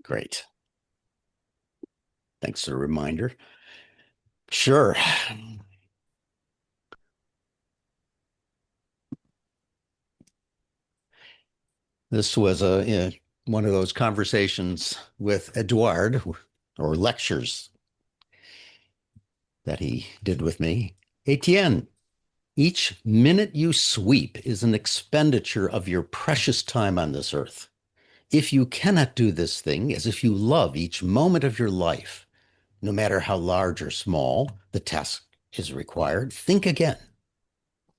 Great. Thanks for the reminder. Sure. This was one of those conversations with Edouard or lectures that he did with me. Etienne, each minute you sweep is an expenditure of your precious time on this earth. If you cannot do this thing as if you love each moment of your life, no matter how large or small the task is required, think again.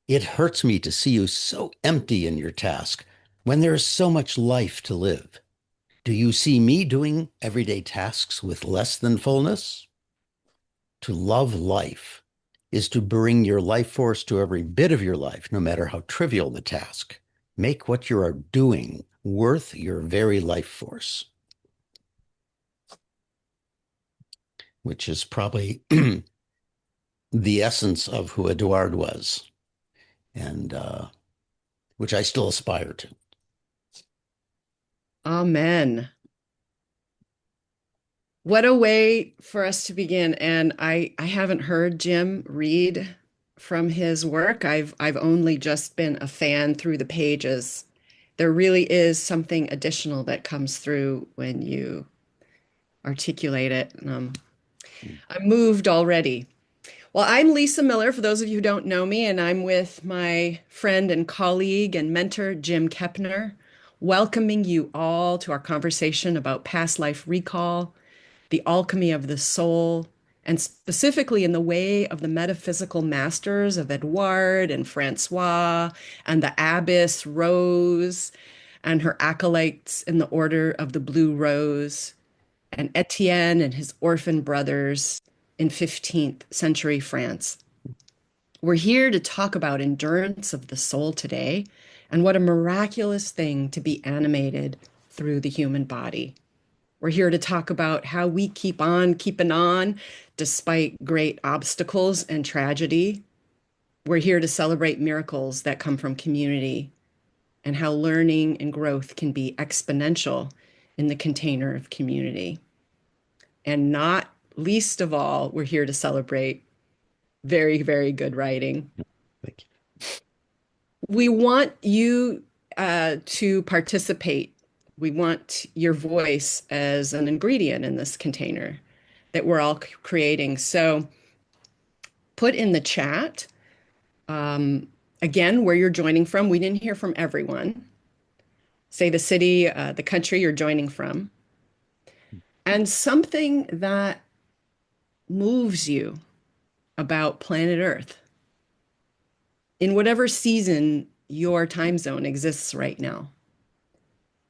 It hurts me to see you so empty in your task when there is so much life to live. Do you see me doing everyday tasks with less than fullness? To love life is to bring your life force to every bit of your life, no matter how trivial the task. Make what you are doing worth your very life force, which is probably the essence of who Eduard was, and which I still aspire to. Amen. What a way for us to begin. And I haven't heard Jim read from his work. I've only just been a fan through the pages. There really is something additional that comes through when you articulate it. I'm moved already. Well, I'm Lisa Miller, for those of you who don't know me, and I'm with my friend and colleague and mentor, Jim Kepner, welcoming you all to our conversation about past life recall, the alchemy of the soul, and specifically in the way of the metaphysical masters of Edouard and Francois and the abbess Rose and her acolytes in the Order of the Blue Rose and Etienne and his orphan brothers in 15th century France. We're here to talk about endurance of the soul today and what a miraculous thing to be animated through the human body. We're here to talk about how we keep on keeping on despite great obstacles and tragedy. We're here to celebrate miracles that come from community and how learning and growth can be exponential in the container of community. And not least of all, we're here to celebrate very, very good writing. Thank you. We want you to participate. We want your voice as an ingredient in this container that we're all creating. So put in the chat again where you're joining from. We didn't hear from everyone. Say the city, the country you're joining from, and something that moves you about planet Earth in whatever season your time zone exists right now,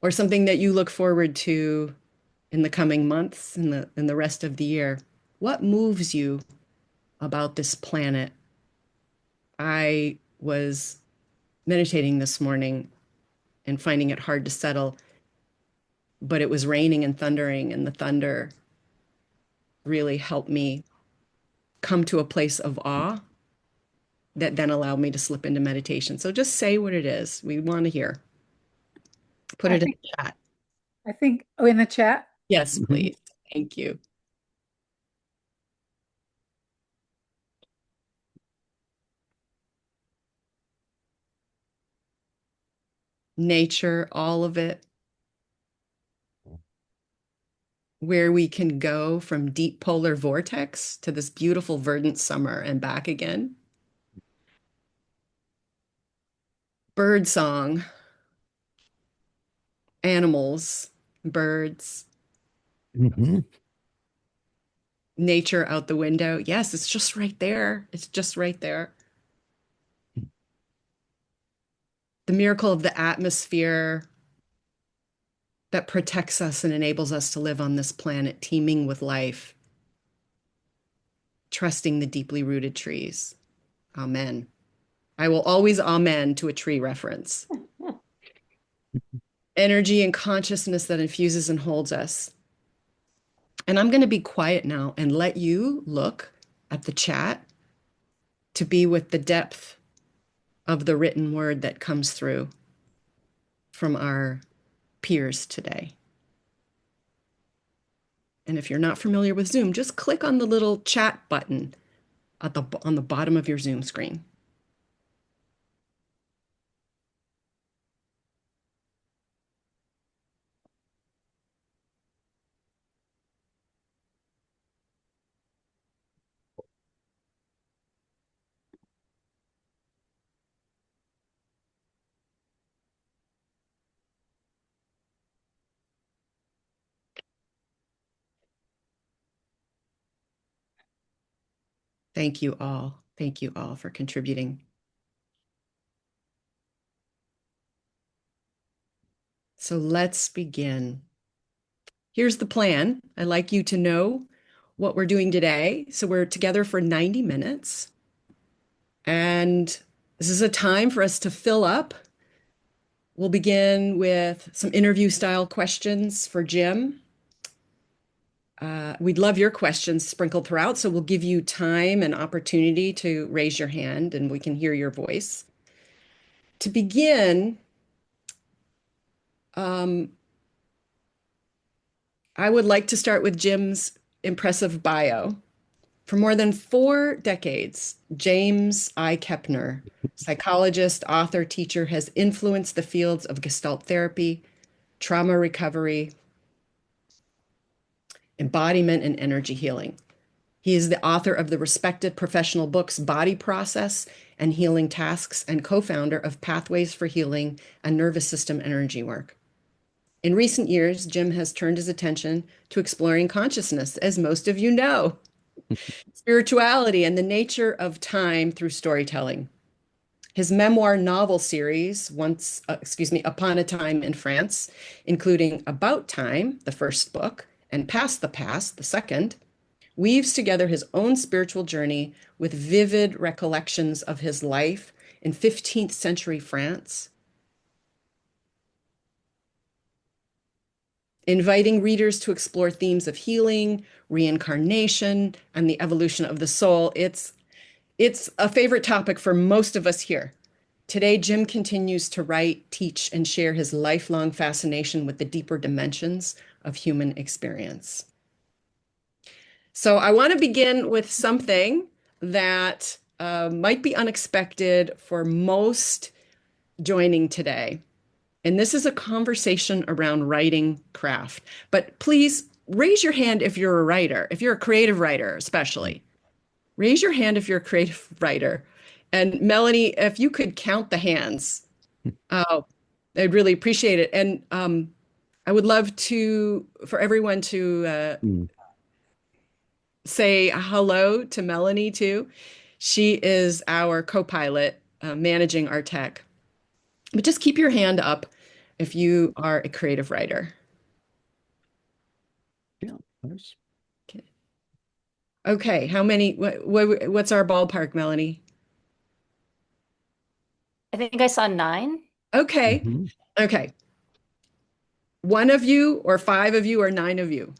or something that you look forward to in the coming months and the rest of the year. What moves you about this planet? I was meditating this morning and finding it hard to settle, but it was raining and thundering, and the thunder really helped me come to a place of awe that then allowed me to slip into meditation. So just say what it is. We want to hear. Put I it in think, the chat. oh, in the chat. Yes, Mhm. please. Thank you. Nature, all of it, where we can go from deep polar vortex to this beautiful verdant summer and back again. Bird song, animals, birds, Mhm. nature out the window. Yes, it's just right there. It's just right there. The miracle of the atmosphere that protects us and enables us to live on this planet teeming with life, trusting the deeply rooted trees. Amen. I will always amen to a tree reference. Energy and consciousness that infuses and holds us. And I'm going to be quiet now and let you look at the chat to be with the depth of the written word that comes through from our peers today. And if you're not familiar with Zoom, just click on the little chat button on the bottom of your Zoom screen. Thank you all. Thank you all for contributing. So let's begin. Here's the plan. I'd like you to know what we're doing today. So we're together for 90 minutes. And this is a time for us to fill up. We'll begin with some interview style questions for Jim. We'd love your questions sprinkled throughout, so we'll give you time and opportunity to raise your hand and we can hear your voice. To begin, I would like to start with Jim's impressive bio. For more than 4 decades, James I. Kepner, psychologist, author, teacher, has influenced the fields of Gestalt therapy, trauma recovery, embodiment, and energy healing. He is the author of the respected professional books Body Process and Healing Tasks and co-founder of Pathways for Healing and Nervous System Energy Work. In recent years, Jim has turned his attention to exploring consciousness, as most of you know, spirituality, and the nature of time through storytelling. His memoir novel series, Upon a Time in France, including About Time, the first book, and Past the Past, the second, weaves together his own spiritual journey with vivid recollections of his life in 15th century France, inviting readers to explore themes of healing, reincarnation, and the evolution of the soul. It's a favorite topic for most of us here. Today, Jim continues to write, teach, and share his lifelong fascination with the deeper dimensions of human experience. So I want to begin with something that might be unexpected for most joining today. And this is a conversation around writing craft. But please raise your hand if you're a writer, if you're a creative writer, especially. Raise your hand if you're a creative writer. And Melanie, if you could count the hands, I'd really appreciate it. And I would love for everyone to say hello to Melanie too. She is our co-pilot, managing our tech. But just keep your hand up if you are a creative writer. Yeah, there's Okay. Okay, how many? What's our ballpark, Melanie? I think I saw 9. Okay, mhm. okay. One of you, or 5 of you, or 9 of you.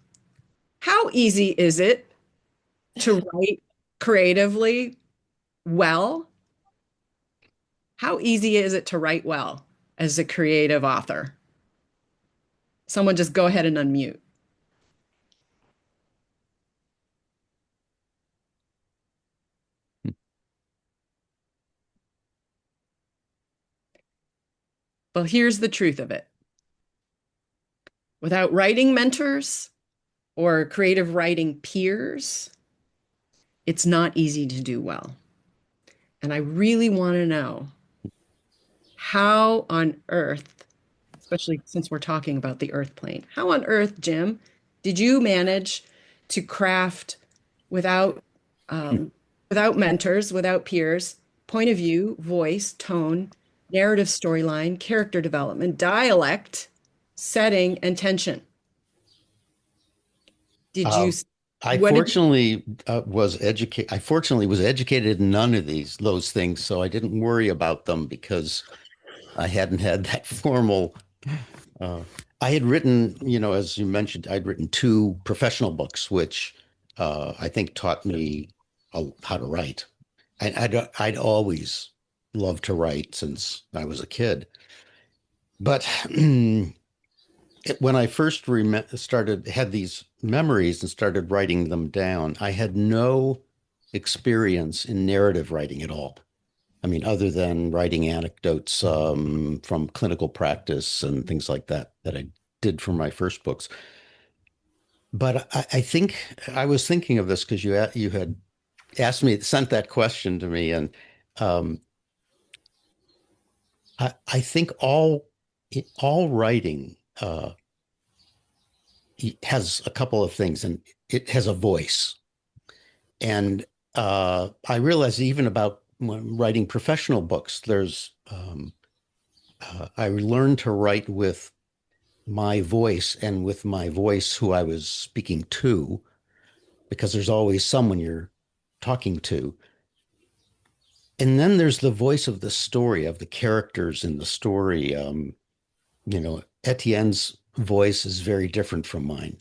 How easy is it to write creatively well? How easy is it to write well as a creative author? Someone just go ahead and unmute. Well, here's the truth of it. Without writing mentors or creative writing peers, it's not easy to do well. And I really want to know how on earth, especially since we're talking about the earth plane, how on earth, Jim, did you manage to craft without without mentors, without peers, point of view, voice, tone, narrative storyline, character development, dialect, setting, and tension? Did you, Uh, I what did you, fortunately was educated. I fortunately was educated in none of those things, so I didn't worry about them because I hadn't had that formal. Uh, I had written, as you mentioned, I'd written 2 professional books, which I think taught me how to write. And I'd always loved to write since I was a kid. But when I first started had these memories and started writing them down, I had no experience in narrative writing at all. I mean, other than writing anecdotes from clinical practice and things like that that I did for my first books. But I think I was thinking of this because you had asked me, sent that question to me, and um, I think all writing has a couple of things, and it has a voice. And I realize even about when writing professional books, I learned to write with my voice and with my voice who I was speaking to, because there's always someone you're talking to. And then there's the voice of the story, of the characters in the story. Etienne's voice is very different from mine.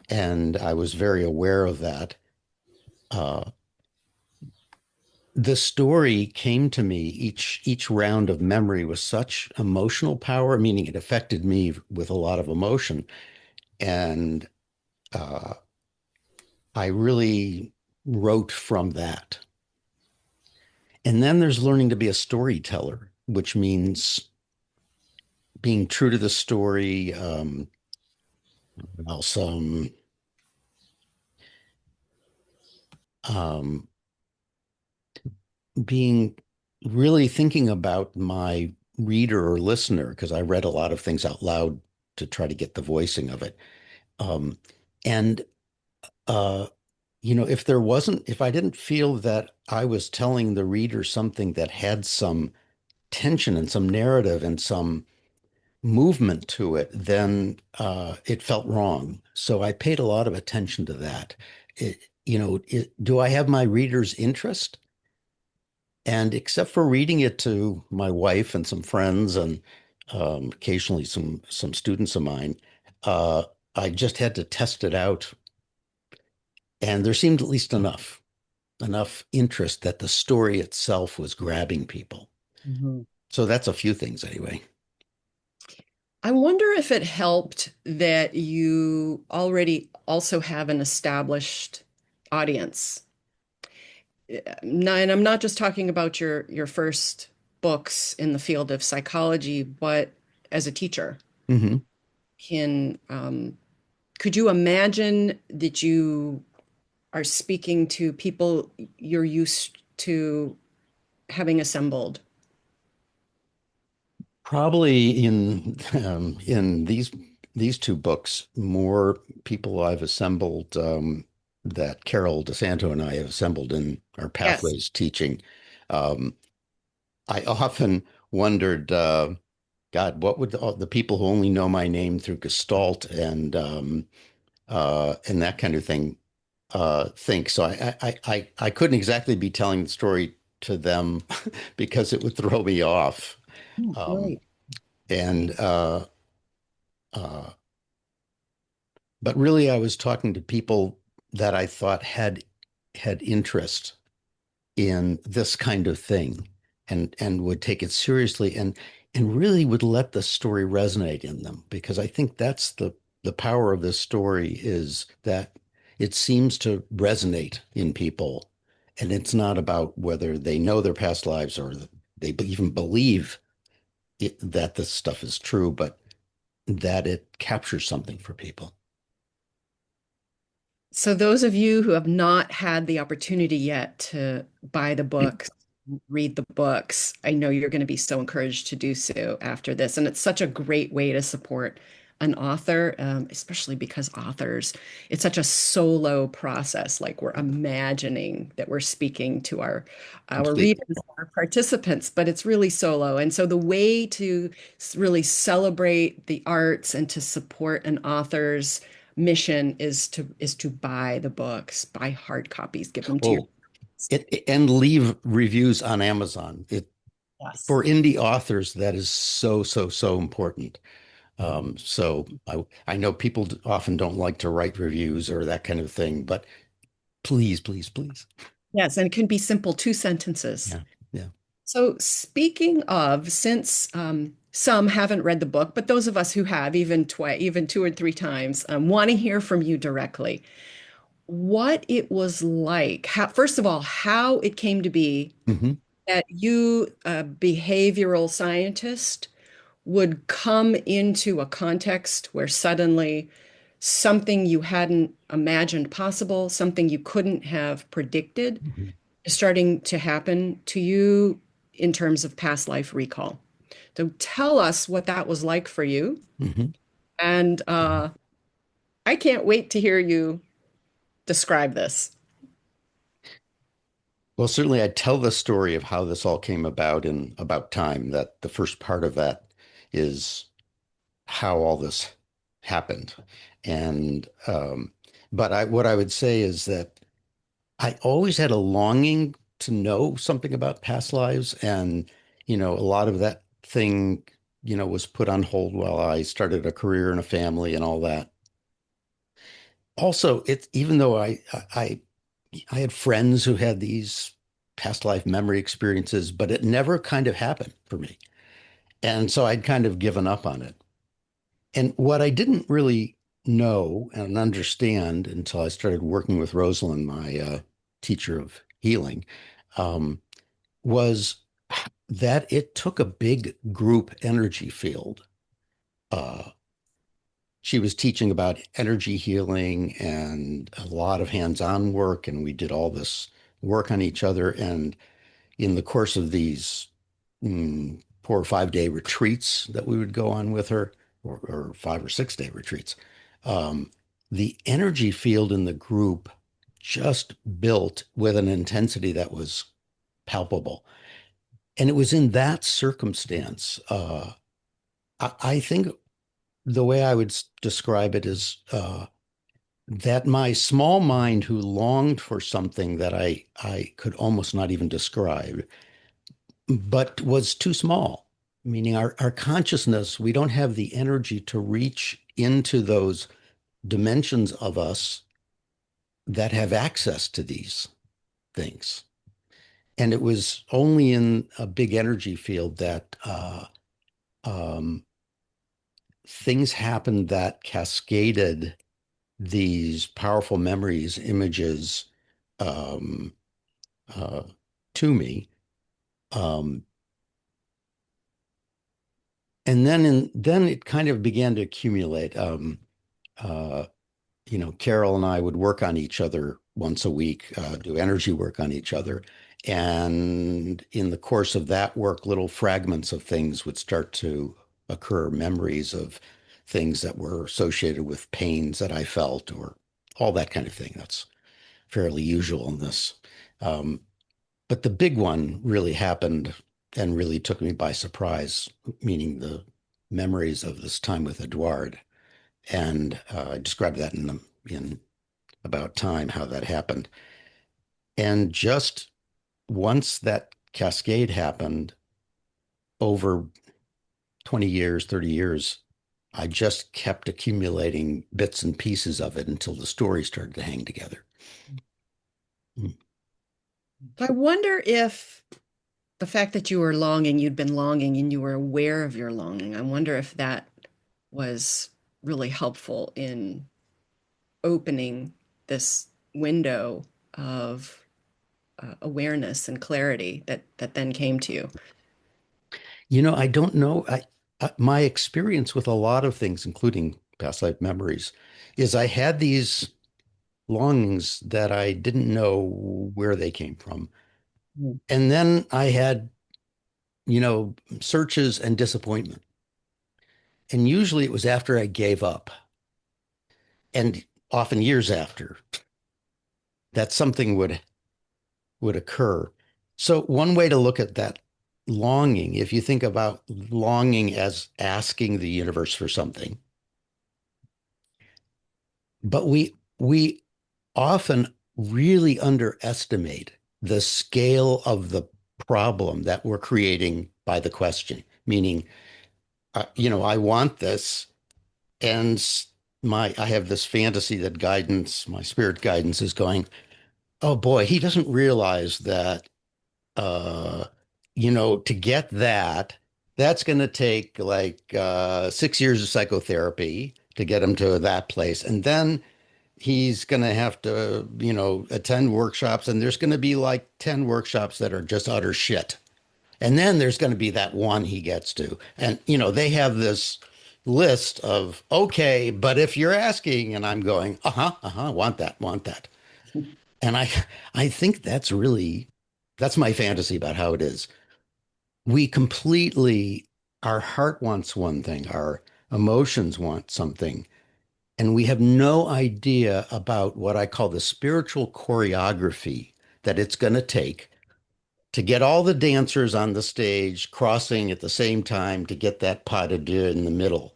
And I was very aware of that. Uh, the story came to me, each round of memory was such emotional power, meaning it affected me with a lot of emotion. And uh, I really wrote from that. And then there's learning to be a storyteller, which means being true to the story. Also, um, being really thinking about my reader or listener, because I read a lot of things out loud to try to get the voicing of it. Um, and uh, if I didn't feel that I was telling the reader something that had some tension and some narrative and some movement to it, then it felt wrong. So I paid a lot of attention to that. Do I have my reader's interest? And except for reading it to my wife and some friends and occasionally some students of mine, I just had to test it out, and there seemed at least enough interest that the story itself was grabbing people. Mhm. So that's a few things anyway. I wonder if it helped that you already also have an established audience. And I'm not just talking about your first books in the field of psychology, but as a teacher. Hmm. Can could you imagine that you are speaking to people you're used to having assembled? Probably in these two books, more people I've assembled that Carol DeSanto and I have assembled in our Yes. Pathways teaching. Um, I often wondered, God, what would the people who only know my name through Gestalt and that kind of thing think? So I couldn't exactly be telling the story to them because it would throw me off. Oh, Um, right. and uh, but really, I was talking to people that I thought had interest in this kind of thing and would take it seriously and really would let the story resonate in them, because I think that's the power of this story, is that it seems to resonate in people, and it's not about whether they know their past lives or they even believe that this stuff is true, but that it captures something for people. So those of you who have not had the opportunity yet to buy the books, read the books, I know you're going to be so encouraged to do so after this. And it's such a great way to support an author, especially because authors, it's such a solo process. Like we're imagining that we're speaking to our Completely. readers, our participants, but it's really solo. And so the way to really celebrate the arts and to support an author's mission is to buy the books, buy hard copies, give them to your Oh, and leave reviews on Amazon. yes. For indie authors, that is so important. So I know people often don't like to write reviews or that kind of thing, but please. Yes, and it can be simple, two sentences. Yeah, yeah. So speaking of, since some haven't read the book, but those of us who have, even two or three times, want to hear from you directly. What it was like, first of all, how it came to be Hmm. that you, a behavioral scientist, would come into a context where suddenly something you hadn't imagined possible, something you couldn't have predicted, Hmm. is starting to happen to you in terms of past life recall. So tell us what that was like for you. Hmm. And I can't wait to hear you describe this. Well, certainly I tell the story of how this all came about in About Time, that the first part of that is how all this happened. And but what I would say is that I always had a longing to know something about past lives, and a lot of that thing, was put on hold while I started a career and a family and all that. Also, it's even though I had friends who had these past life memory experiences, but it never kind of happened for me. And so I'd kind of given up on it. And what I didn't really know and understand until I started working with Rosalind, my teacher of healing, um, was that it took a big group energy field. Uh, she was teaching about energy healing and a lot of hands-on work, and we did all this work on each other. And in the course of these 4 or 5 day retreats that we would go on with her, or 5 or 6 day retreats, um, the energy field in the group just built with an intensity that was palpable. And it was in that circumstance, I think the way I would describe it is that my small mind, who longed for something that I could almost not even describe, but was too small, meaning our consciousness, we don't have the energy to reach into those dimensions of us that have access to these things. And it was only in a big energy field that um, things happened that cascaded these powerful memories, images, um, uh, to me. Um, and then it kind of began to accumulate. Uh, Carol and I would work on each other once a week, do energy work on each other. And in the course of that work, little fragments of things would start to occur, memories of things that were associated with pains that I felt, or all that kind of thing. That's fairly usual in this. Um, but the big one really happened and really took me by surprise, meaning the memories of this time with Edouard. And I described that in About Time, how that happened. And just once that cascade happened over 20 years, 30 years, I just kept accumulating bits and pieces of it until the story started to hang together. Mm. I wonder if the fact that you were longing, you'd been longing and you were aware of your longing, I wonder if that was really helpful in opening this window of awareness and clarity that then came to you. I don't know. My experience with a lot of things, including past life memories, is I had these longings that I didn't know where they came from. Mm. And then I had, searches and disappointment. And usually it was after I gave up, and often years after, that something would occur. So one way to look at that longing, if you think about longing as asking the universe for something, but we often really underestimate the scale of the problem that we're creating by the question. Meaning, I want this, and I have this fantasy that guidance, my spirit guidance, is going, oh boy, he doesn't realize that, to get that. That's going to take like 6 years of psychotherapy to get him to that place. And then he's going to have to, attend workshops. And there's going to be like 10 workshops that are just utter shit. And then there's going to be that one he gets to. And, they have this list of, okay, but if you're asking, and I'm going, want that, want that. And I think that's my fantasy about how it is. We completely, our heart wants one thing, our emotions want something, and we have no idea about what I call the spiritual choreography that it's going to take to get all the dancers on the stage crossing at the same time to get that pas de deux in the middle.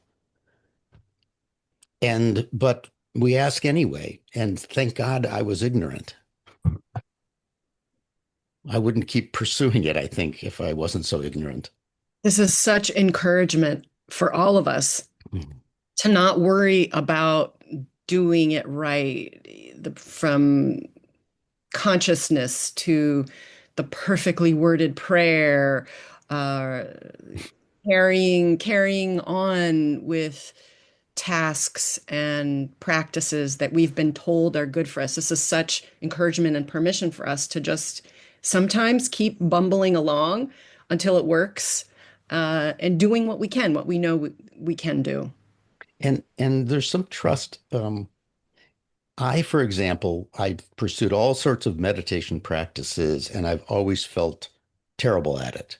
But we ask anyway, and thank God I was ignorant. I wouldn't keep pursuing it, I think, if I wasn't so ignorant. This is such encouragement for all of us Mm. to not worry about doing it right, from consciousness to the perfectly worded prayer, uh, carrying on with tasks and practices that we've been told are good for us. This is such encouragement and permission for us to just sometimes keep bumbling along until it works, and doing what we can, what we know we can do. And there's some trust. For example, I've pursued all sorts of meditation practices, and I've always felt terrible at it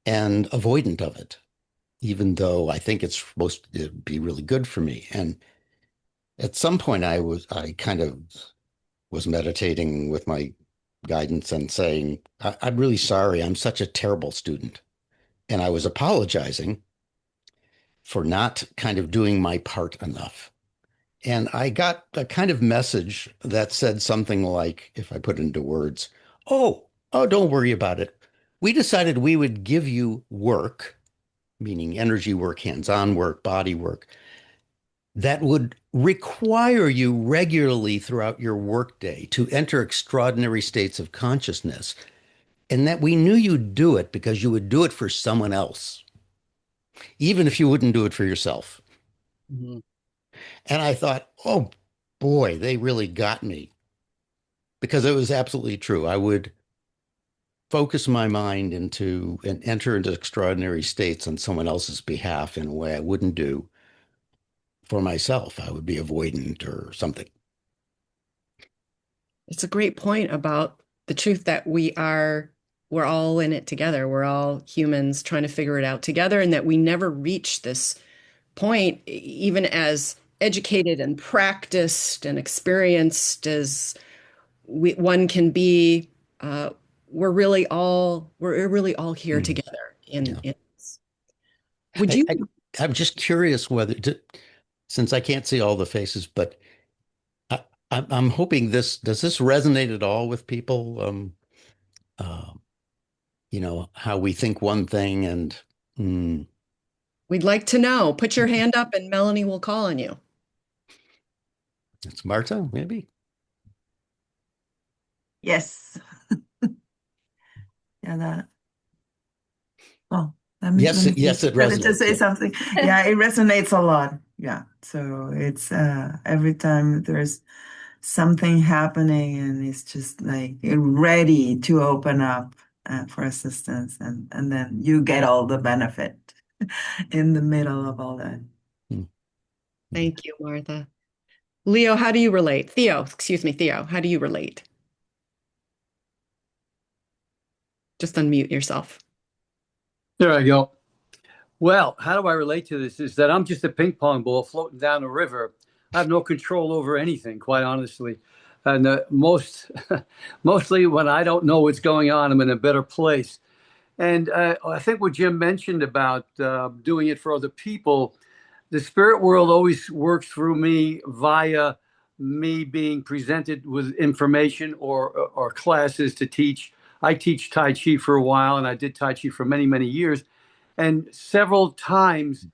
and avoidant of it, even though I think it's supposed to be really good for me. And at some point, I kind of was meditating with my guidance and saying, I'm really sorry. I'm such a terrible student. And I was apologizing for not kind of doing my part enough. And I got a kind of message that said something like, if I put it into words, oh, don't worry about it. We decided we would give you work, meaning energy work, hands-on work, body work, that would require you regularly throughout your workday to enter extraordinary states of consciousness. And that we knew you'd do it because you would do it for someone else, even if you wouldn't do it for yourself. Mhm. And I thought, oh boy, they really got me because it was absolutely true. I would focus my mind into and enter into extraordinary states on someone else's behalf in a way I wouldn't do for myself. I would be avoidant or something. It's a great point about the truth that we're all in it together. We're all humans trying to figure it out together, and that we never reach this point, even as educated and practiced and experienced as one can be. Uh, we're really all here Mm, together yeah. in this. Would I, you? I, I'm just curious since I can't see all the faces, but I, I'm hoping does this resonate at all with people? Uh, how we think one thing and mm, We'd like to know. Put your hand up and Melanie will call on you. it's Marta, maybe. Yes. Yeah, oh, let Yes, me yes, it try to resonates. say Yeah. something. Yeah, it resonates a lot. Yeah. So it's every time there's something happening and it's just like ready to open up for assistance, and then you get all the benefit in the middle of all that. Mm. Thank you, Martha. Leo, how do you relate? Theo, excuse me, Theo, how do you relate? Just unmute yourself. There I go. Well, how do I relate to this? Is that I'm just a ping pong ball floating down the river. I have no control over anything, quite honestly. And mostly when I don't know what's going on, I'm in a better place. And I think what Jim mentioned about doing it for other people, the spirit world always works through me via me being presented with information or classes to teach. I teach Tai Chi for a while, and I did Tai Chi for many, many years. And several times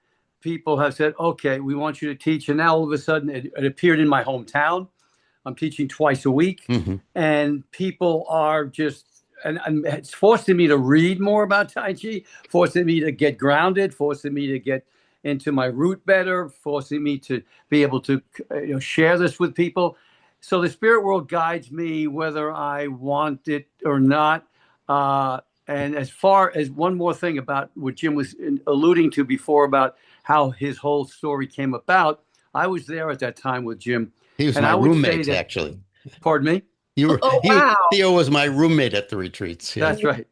people have said, okay, we want you to teach. And now all of a sudden it appeared in my hometown. I'm teaching twice a week. Mhm. And people are just and it's forcing me to read more about Tai Chi, forcing me to get grounded, forcing me to get into my root better, forcing me to be able to share this with people. So the spirit world guides me whether I want it or not. And as far as one more thing about what Jim was alluding to before about how his whole story came about, I was there at that time with Jim. He was And my I would say roommate, that, actually. pardon me? Oh, wow. Theo was my roommate at the retreats. Yeah. That's right.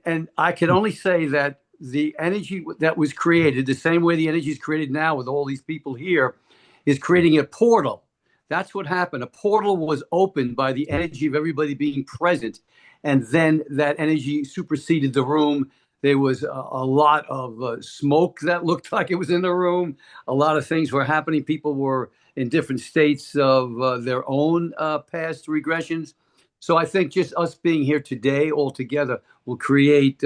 And I can only say that the energy that was created, the same way the energy is created now with all these people here, is creating a portal. That's what happened. A portal was opened by the energy of everybody being present. And then that energy superseded the room. There was a lot of smoke that looked like it was in the room. A lot of things were happening. People were in different states of their own past regressions. So I think just us being here today all together will create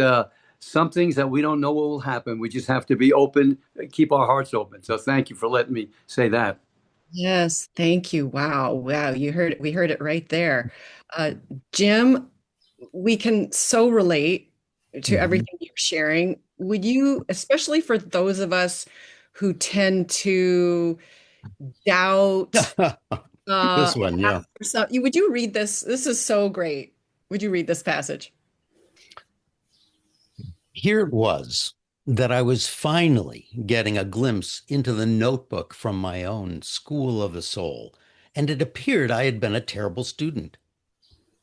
some things that we don't know what will happen. We just have to be open, keep our hearts open. So thank you for letting me say that. Yes, thank you. Wow, wow, we heard it right there. Uh, Jim, we can so relate to Mhm. everything you're sharing. Would you, especially for those of us who tend to doubt, This one, yeah. would you read this? This is so great. Would you read this passage? Here it was that I was finally getting a glimpse into the notebook from my own school of the soul, and it appeared I had been a terrible student.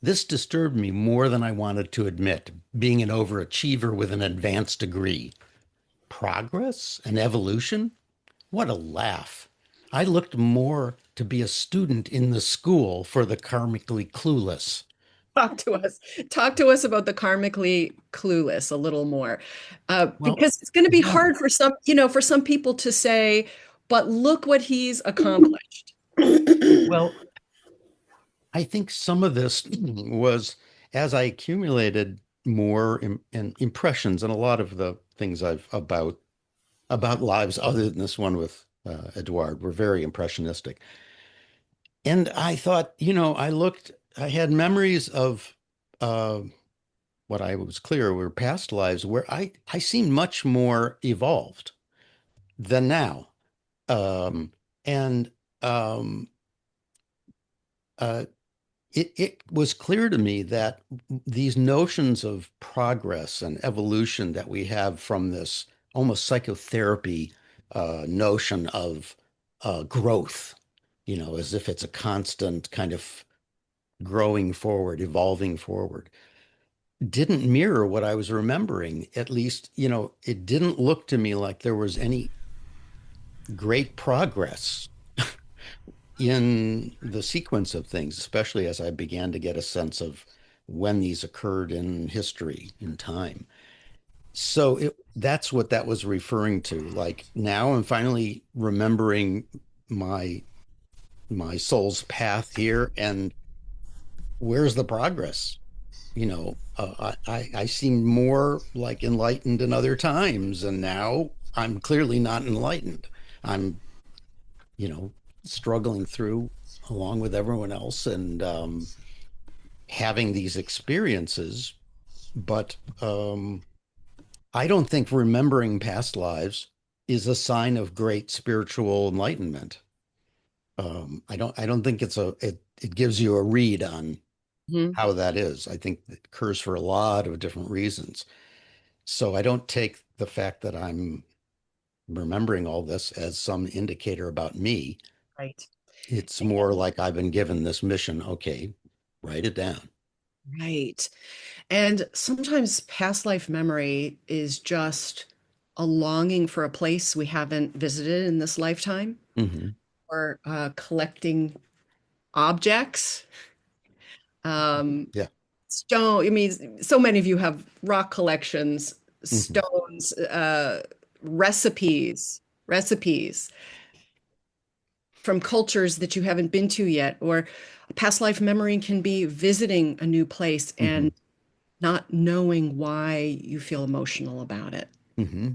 This disturbed me more than I wanted to admit, being an overachiever with an advanced degree. Progress and evolution? What a laugh. I looked more to be a student in the school for the karmically clueless. Talk to us. Talk to us about the karmically clueless a little more, Well, because it's going to be yeah. hard for some, for some people to say, but look what he's accomplished. Well, I think some of this was as I accumulated more impressions and a lot of the things I've about lives other than this one with Edouard were very impressionistic. And I thought, I had memories of uh, what I was clear were past lives where I seemed much more evolved than now. And um, uh, it was clear to me that these notions of progress and evolution that we have from this almost psychotherapy notion of growth, as if it's a constant kind of growing forward, evolving forward, didn't mirror what I was remembering. At least, it didn't look to me like there was any great progress in the sequence of things, especially as I began to get a sense of when these occurred in history, in time. So that's what that was referring to. Like now I'm finally remembering my my soul's path here and where's the progress? I seemed more like enlightened in other times, and now I'm clearly not enlightened. I'm, you know, struggling through along with everyone else and having these experiences. But I don't think remembering past lives is a sign of great spiritual enlightenment. I don't think it gives you a read on Mhm. how that is. I think it occurs for a lot of different reasons. So I don't take the fact that I'm remembering all this as some indicator about me. Right. It's more like I've been given this mission. Okay, write it down. Right. And sometimes past life memory is just a longing for a place we haven't visited in this lifetime, Hmm. or collecting objects. Um, Yeah. Stone, I mean, so many of you have rock collections, Hmm. stones, recipes from cultures that you haven't been to yet, or a past life memory can be visiting a new place Hmm. and not knowing why you feel emotional about it. Hmm.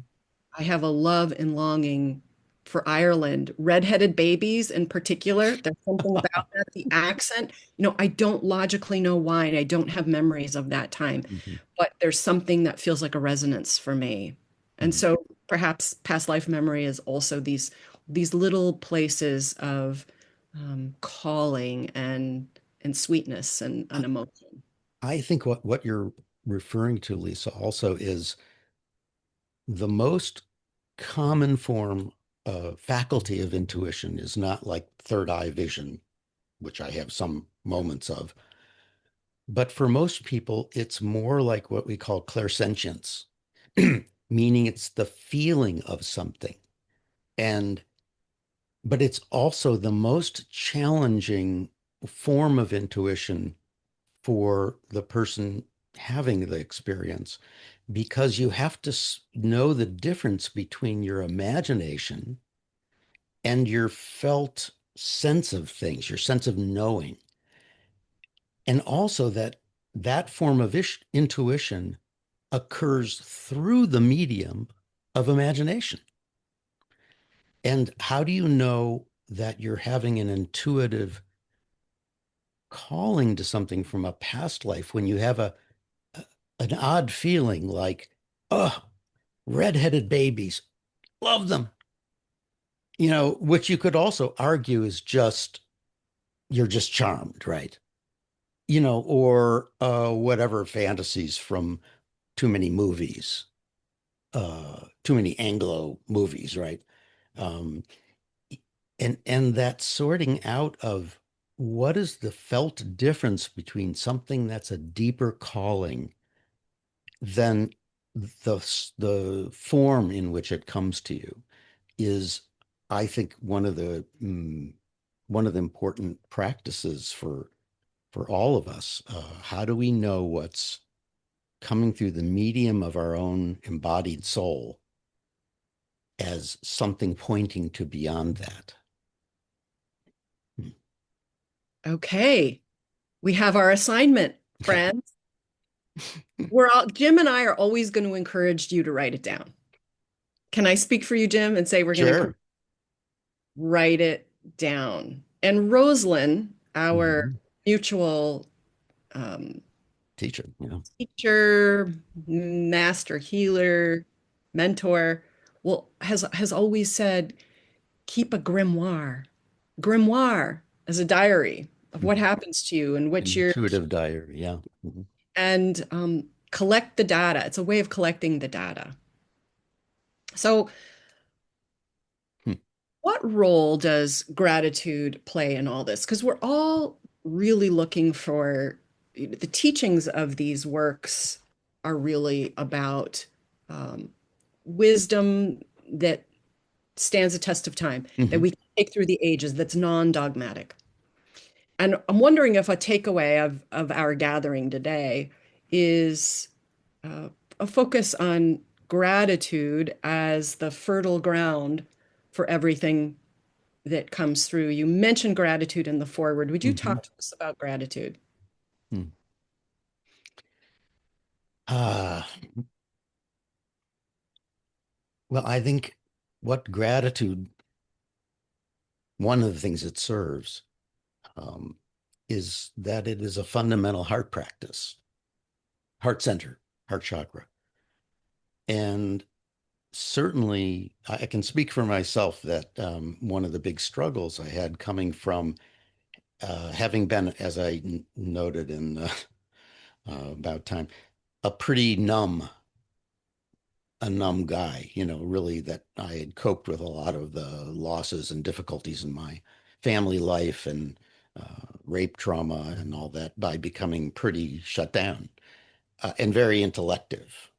I have a love and longing for Ireland, redheaded babies in particular. There's something about that, the accent. I don't logically know why, and I don't have memories of that time, Mhm. but there's something that feels like a resonance for me. And Mhm. so perhaps past life memory is also these little places of calling and sweetness and emotion. I think what you're referring to, Lisa, also is the most common form faculty of intuition is not like third eye vision, which I have some moments of, but for most people, it's more like what we call clairsentience, meaning it's the feeling of something. And but it's also the most challenging form of intuition for the person having the experience because you have to know the difference between your imagination and your felt sense of things, your sense of knowing. And also that form of intuition occurs through the medium of imagination. And how do you know that you're having an intuitive calling to something from a past life when you have an odd feeling like, oh, redheaded babies, love them, which you could also argue is just, you're just charmed, right? Or whatever fantasies from too many movies, too many Anglo movies, right? Um, and that sorting out of what is the felt difference between something that's a deeper calling than the form in which it comes to you is, I think, one of the important practices for all of us. How do we know what's coming through the medium of our own embodied soul as something pointing to beyond that? Okay, we have our assignment, Okay, friends. Jim and I are always going to encourage you to write it down. Can I speak for you, Jim, and say we're going to sure. write it down? And Rosalind, our Mhm. mutual um, Teacher, teacher, master healer, mentor, well, has always said, keep a grimoire as a diary of what Mhm. happens to you and which you're Intuitive diary, yeah. Mhm. and collect the data. It's a way of collecting the data. So, Hmm. what role does gratitude play in all this? Because we're all really looking for the teachings of these works are really about um, wisdom that stands the test of time, that Mhm. we can take through the ages, that's non-dogmatic. And I'm wondering if a takeaway of our gathering today is uh, a focus on gratitude as the fertile ground for everything that comes through. You mentioned gratitude in the forward. Would you Mhm. talk to us about gratitude? Hmm. Ah, well, I think what gratitude, one of the things it serves, um, is that it is a fundamental heart practice, heart center, heart chakra. And certainly, I can speak for myself that one of the big struggles I had coming from having been, as I noted in about time, a pretty a numb guy, really, that I had coped with a lot of the losses and difficulties in my family life and rape trauma and all that by becoming pretty shut down and very intellective.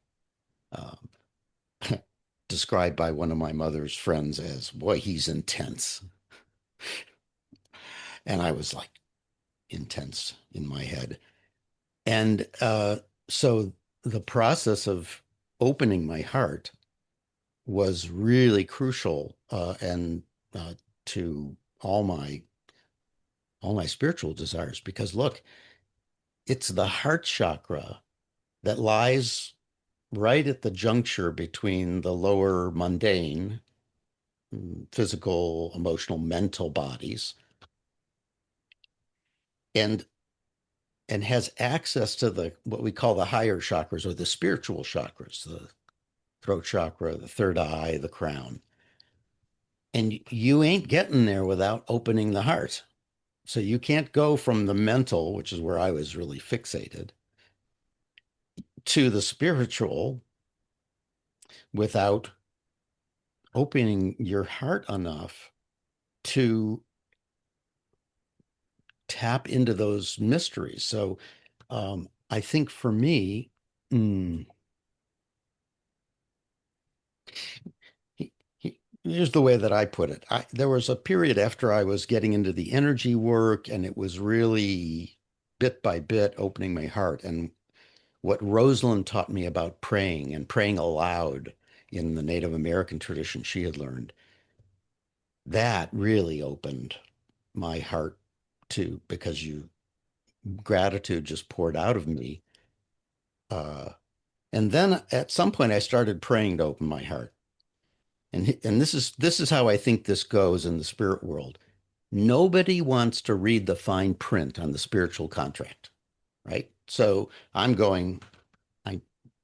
Uh, Described by one of my mother's friends as, boy, he's intense. And I was like, intense in my head. And so the process of opening my heart was really crucial and to all my spiritual desires because look, it's the heart chakra that lies right at the juncture between the lower mundane physical, emotional, mental bodies, and has access to the what we call the higher chakras or the spiritual chakras, the throat chakra, the third eye, the crown. And you ain't getting there without opening the heart. So you can't go from the mental, which is where I was really fixated, to the spiritual without opening your heart enough to tap into those mysteries. So I think for me, here's the way that I put it. There was a period after I was getting into the energy work, and it was really bit by bit opening my heart. And what Rosalind taught me about praying and praying aloud in the Native American tradition she had learned, that really opened my heart to, because gratitude just poured out of me. And then at some point I started praying to open my heart. And this is how I think this goes in the spirit world. Nobody wants to read the fine print on the spiritual contract, right? So I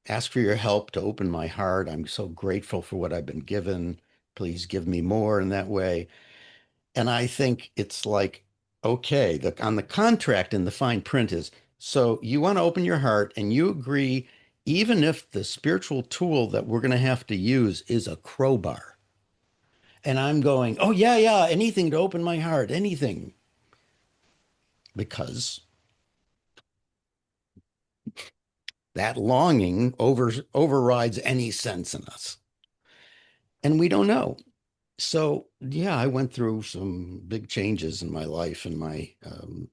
ask for your help to open my heart. I'm so grateful for what I've been given. Please give me more in that way. And I think it's like, okay, on the contract in the fine print is, so you want to open your heart and you agree, even if the spiritual tool that we're going to have to use is a crowbar. And I'm going, oh, yeah, yeah, anything to open my heart, anything. Because that longing overrides any sense in us. And we don't know. So, yeah, I went through some big changes in my life and my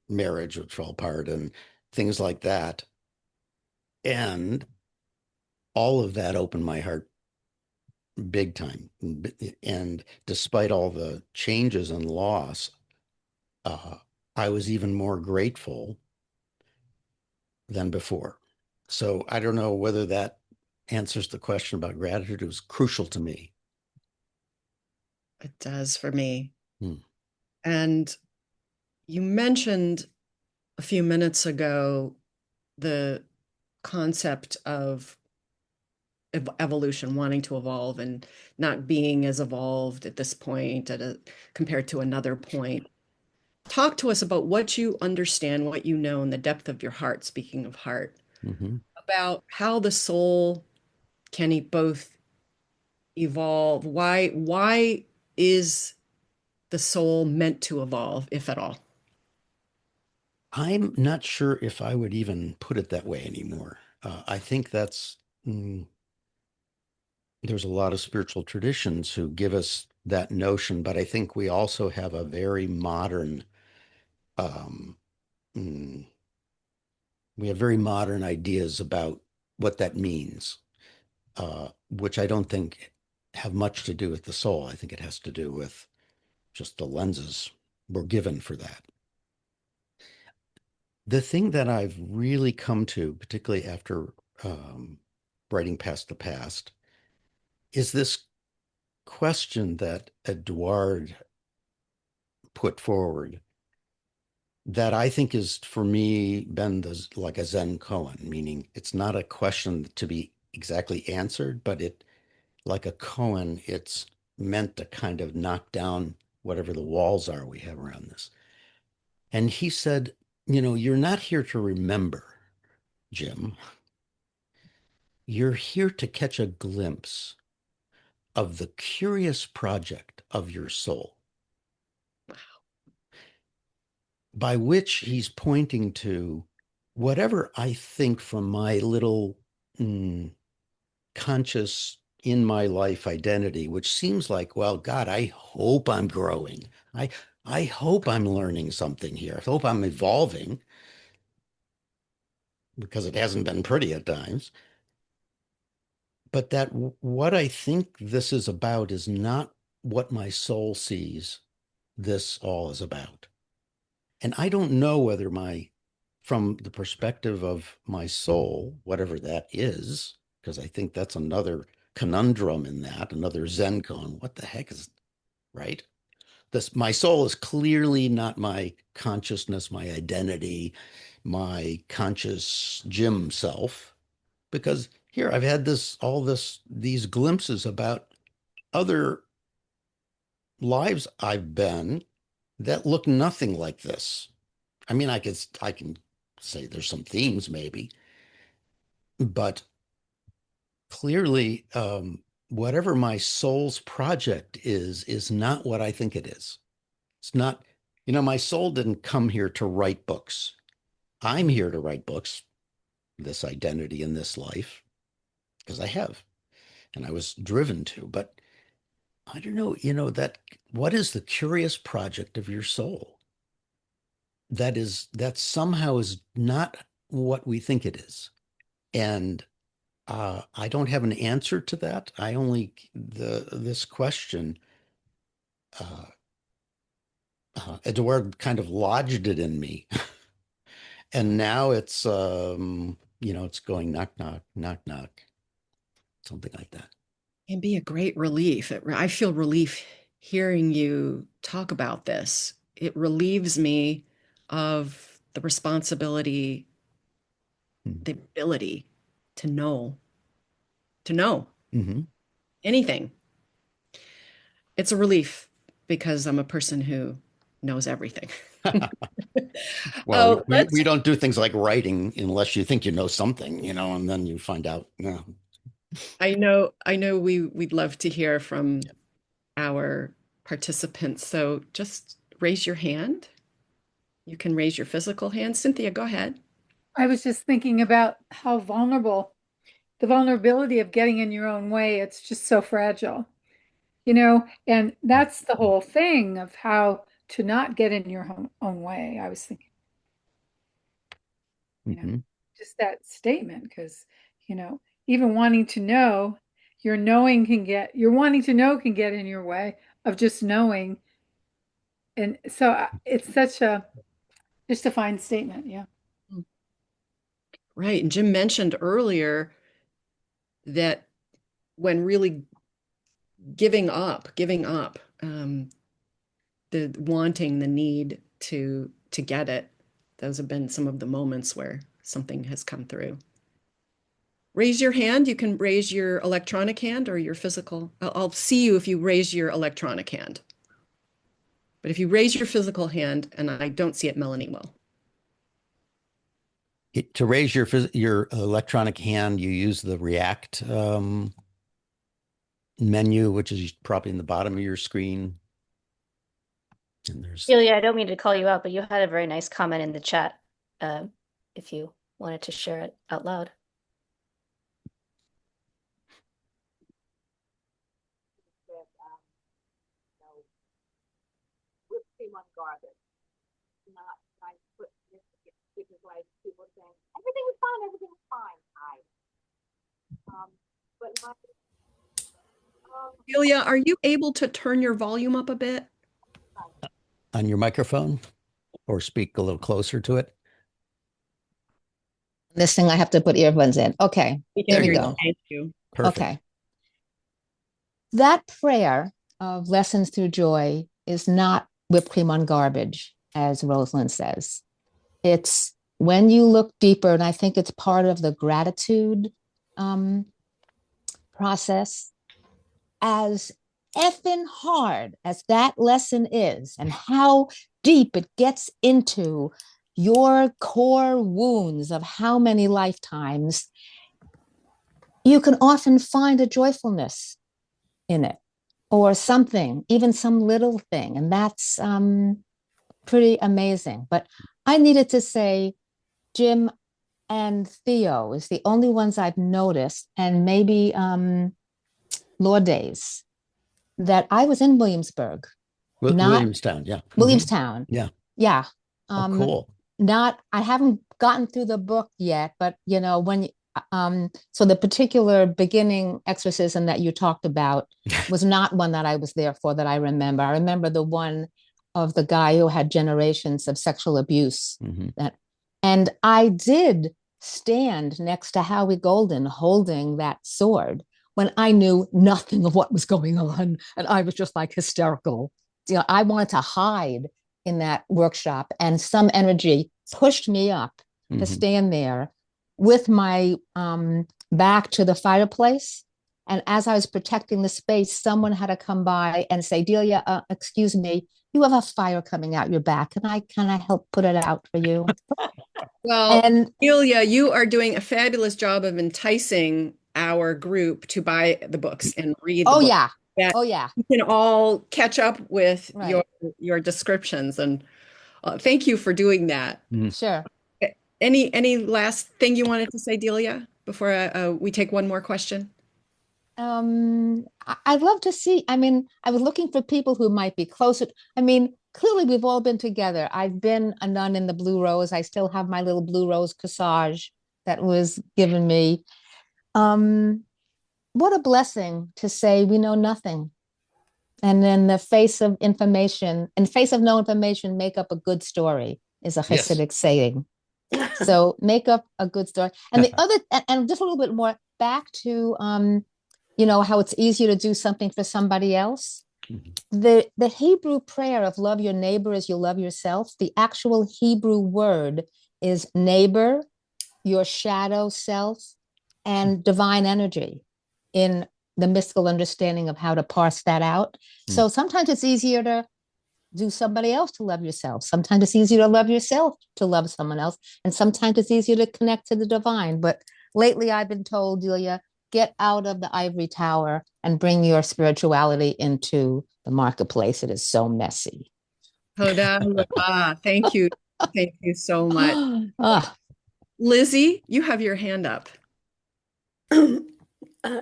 marriage, which fell apart, and things like that. And all of that opened my heart big time. And despite all the changes and loss, uh, I was even more grateful than before. So I don't know whether that answers the question about gratitude. It was crucial to me. It does for me. Hmm. And you mentioned a few minutes ago the concept of evolution, wanting to evolve and not being as evolved at this point compared to another point. Talk to us about what you understand, what you know in the depth of your heart, speaking of heart, Mm-hmm. about how the soul can both evolve. Why is the soul meant to evolve, if at all? I'm not sure if I would even put it that way anymore. I think there's a lot of spiritual traditions who give us that notion, but I think we also have a very modern, um, mm, we have very modern ideas about what that means, which I don't think have much to do with the soul. I think it has to do with just the lenses we're given for that. The thing that I've really come to, particularly after writing Past the Past, is this question that Edouard put forward that I think is, for me, been like a Zen koan, meaning it's not a question to be exactly answered, but like a koan, it's meant to kind of knock down whatever the walls are we have around this. And he said, you're not here to remember, Jim. You're here to catch a glimpse of the curious project of your soul, by which he's pointing to whatever I think from my little conscious in my life identity, which seems like, well, God, I hope I'm growing. I hope I'm learning something here. I hope I'm evolving, because it hasn't been pretty at times. But that what I think this is about is not what my soul sees this all is about. And I don't know whether from the perspective of my soul, whatever that is, because I think that's another conundrum in that, another Zen koan. What the heck is right? My soul is clearly not my consciousness, my identity, my conscious Jim self, because here I've had these glimpses about other lives I've been that look nothing like this. I mean, I can say there's some themes maybe, but clearly, whatever my soul's project is not what I think it is. It's not, my soul didn't come here to write books. I'm here to write books, this identity in this life, because I have, and I was driven to. But I don't know, that what is the curious project of your soul? That somehow is not what we think it is. And I don't have an answer to that. I only this question, Edward kind of lodged it in me, and now it's going knock knock knock knock, something like that. Can be a great relief. I feel relief hearing you talk about this. It relieves me of the responsibility, Hmm. the ability to know Hmm. anything. It's a relief because I'm a person who knows everything. Well, Oh, we don't do things like writing unless you think you know something, and then you find out. No. I know we'd love to hear from our participants. So just raise your hand. You can raise your physical hand. Cynthia, go ahead. I was just thinking about how vulnerable, the vulnerability of getting in your own way. It's just so fragile, and that's the whole thing of how to not get in your own way. I was thinking, you know, Hmm. just that statement, because, even wanting to know, your wanting to know can get in your way of just knowing. And so it's just a fine statement. Yeah. Right. And Jim mentioned earlier that when really giving up, the wanting, the need to get it, those have been some of the moments where something has come through. Raise your hand. You can raise your electronic hand or your physical. I'll see you if you raise your electronic hand. But if you raise your physical hand, and I don't see it, Melanie will. To raise your electronic hand, you use the React menu, which is probably in the bottom of your screen. And there's Celia, I don't mean to call you out, but you had a very nice comment in the chat, if you wanted to share it out loud. Whipped cream on garbage, not trying to put which is why people are saying everything is fine, everything is fine. But my Celia, are you able to turn your volume up a bit? on your microphone or speak a little closer to it. This thing I have to put earbuds in. Okay, We there can we hear you. go. Thank you. Perfect. Okay. That prayer of lessons through joy is not whipped cream on garbage, as Rosalind says. It's when you look deeper, and I think it's part of the gratitude process, as effing hard as that lesson is, and how deep it gets into your core wounds of how many lifetimes, you can often find a joyfulness in it or something, even some little thing. And that's pretty amazing. But I needed to say, Jim and Theo is the only ones I've noticed, and maybe Lourdes, that I was in Williamsburg, not Williamstown. Yeah. Williamstown. Yeah. Yeah. Oh, cool. I haven't gotten through the book yet, but when so the particular beginning exorcism that you talked about was not one that I was there for, that I remember. I remember the one of the guy who had generations of sexual abuse. And I did stand next to Howie Golden holding that sword when I knew nothing of what was going on. And I was just like hysterical. I wanted to hide in that workshop, and some energy pushed me up to stand there with my back to the fireplace. And as I was protecting the space, someone had to come by and say, Delia, excuse me, you have a fire coming out your back. Can I help put it out for you? Well, And Delia, you are doing a fabulous job of enticing our group to buy the books and read the oh book. yeah, That oh yeah, we can all catch up with right, your descriptions, and thank you for doing that. sure. Any last thing you wanted to say, Delia, before we take one more question? I'd love to see. I mean, I was looking for people who might be closer. I mean, clearly we've all been together. I've been a nun in the Blue Rose. I still have my little Blue Rose corsage that was given me. Um, what a blessing to say we know nothing. And in the face of information, in face of no information, make up a good story is a Yes. Hasidic saying. So make up a good story. And the other, and just a little bit more back to how it's easier to do something for somebody else. The Hebrew prayer of love your neighbor as you love yourself, the actual Hebrew word is neighbor, your shadow self, and divine energy in the mystical understanding of how to parse that out. So sometimes it's easier to do somebody else to love yourself. Sometimes it's easier to love yourself to love someone else. And sometimes it's easier to connect to the divine. But lately I've been told, Delia, get out of the ivory tower and bring your spirituality into the marketplace. It is so messy. Toda rabah. Thank you. Thank you so much. Ah, Lizzie, you have your hand up. Uh,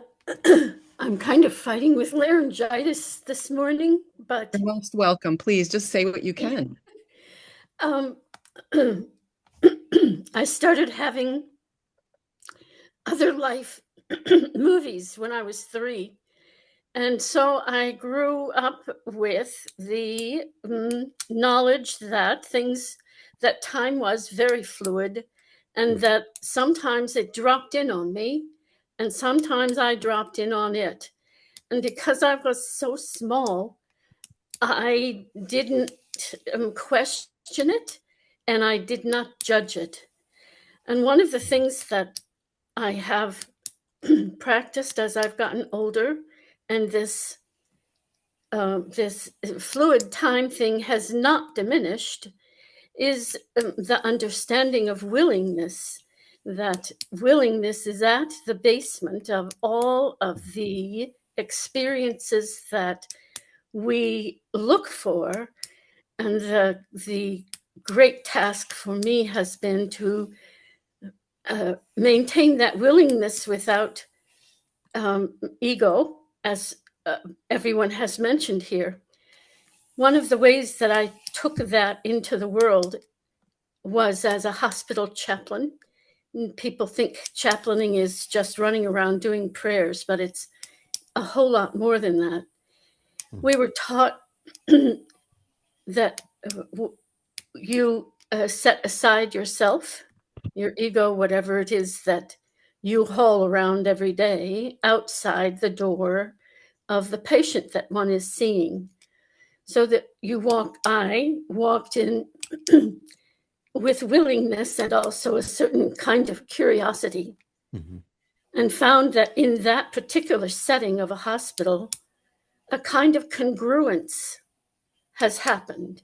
I'm kind of fighting with laryngitis this morning, but You're most welcome. Please just say what you can. um, I started having other life movies when I was 3. And so I grew up with the knowledge that time was very fluid, and that sometimes it dropped in on me and sometimes I dropped in on it. And because I was so small, I didn't question it, and I did not judge it. And one of the things that I have practiced as I've gotten older, and this fluid time thing has not diminished, is the understanding of willingness. That willingness is at the basement of all of the experiences that we look for. And the great task for me has been to maintain that willingness without ego, as everyone has mentioned here. One of the ways that I took that into the world was as a hospital chaplain. People think chaplaining is just running around doing prayers, but it's a whole lot more than that. We were taught that you set aside yourself, your ego, whatever it is that you haul around every day, outside the door of the patient that one is seeing. So that I walked in with willingness and also a certain kind of curiosity, and found that in that particular setting of a hospital, a kind of congruence has happened,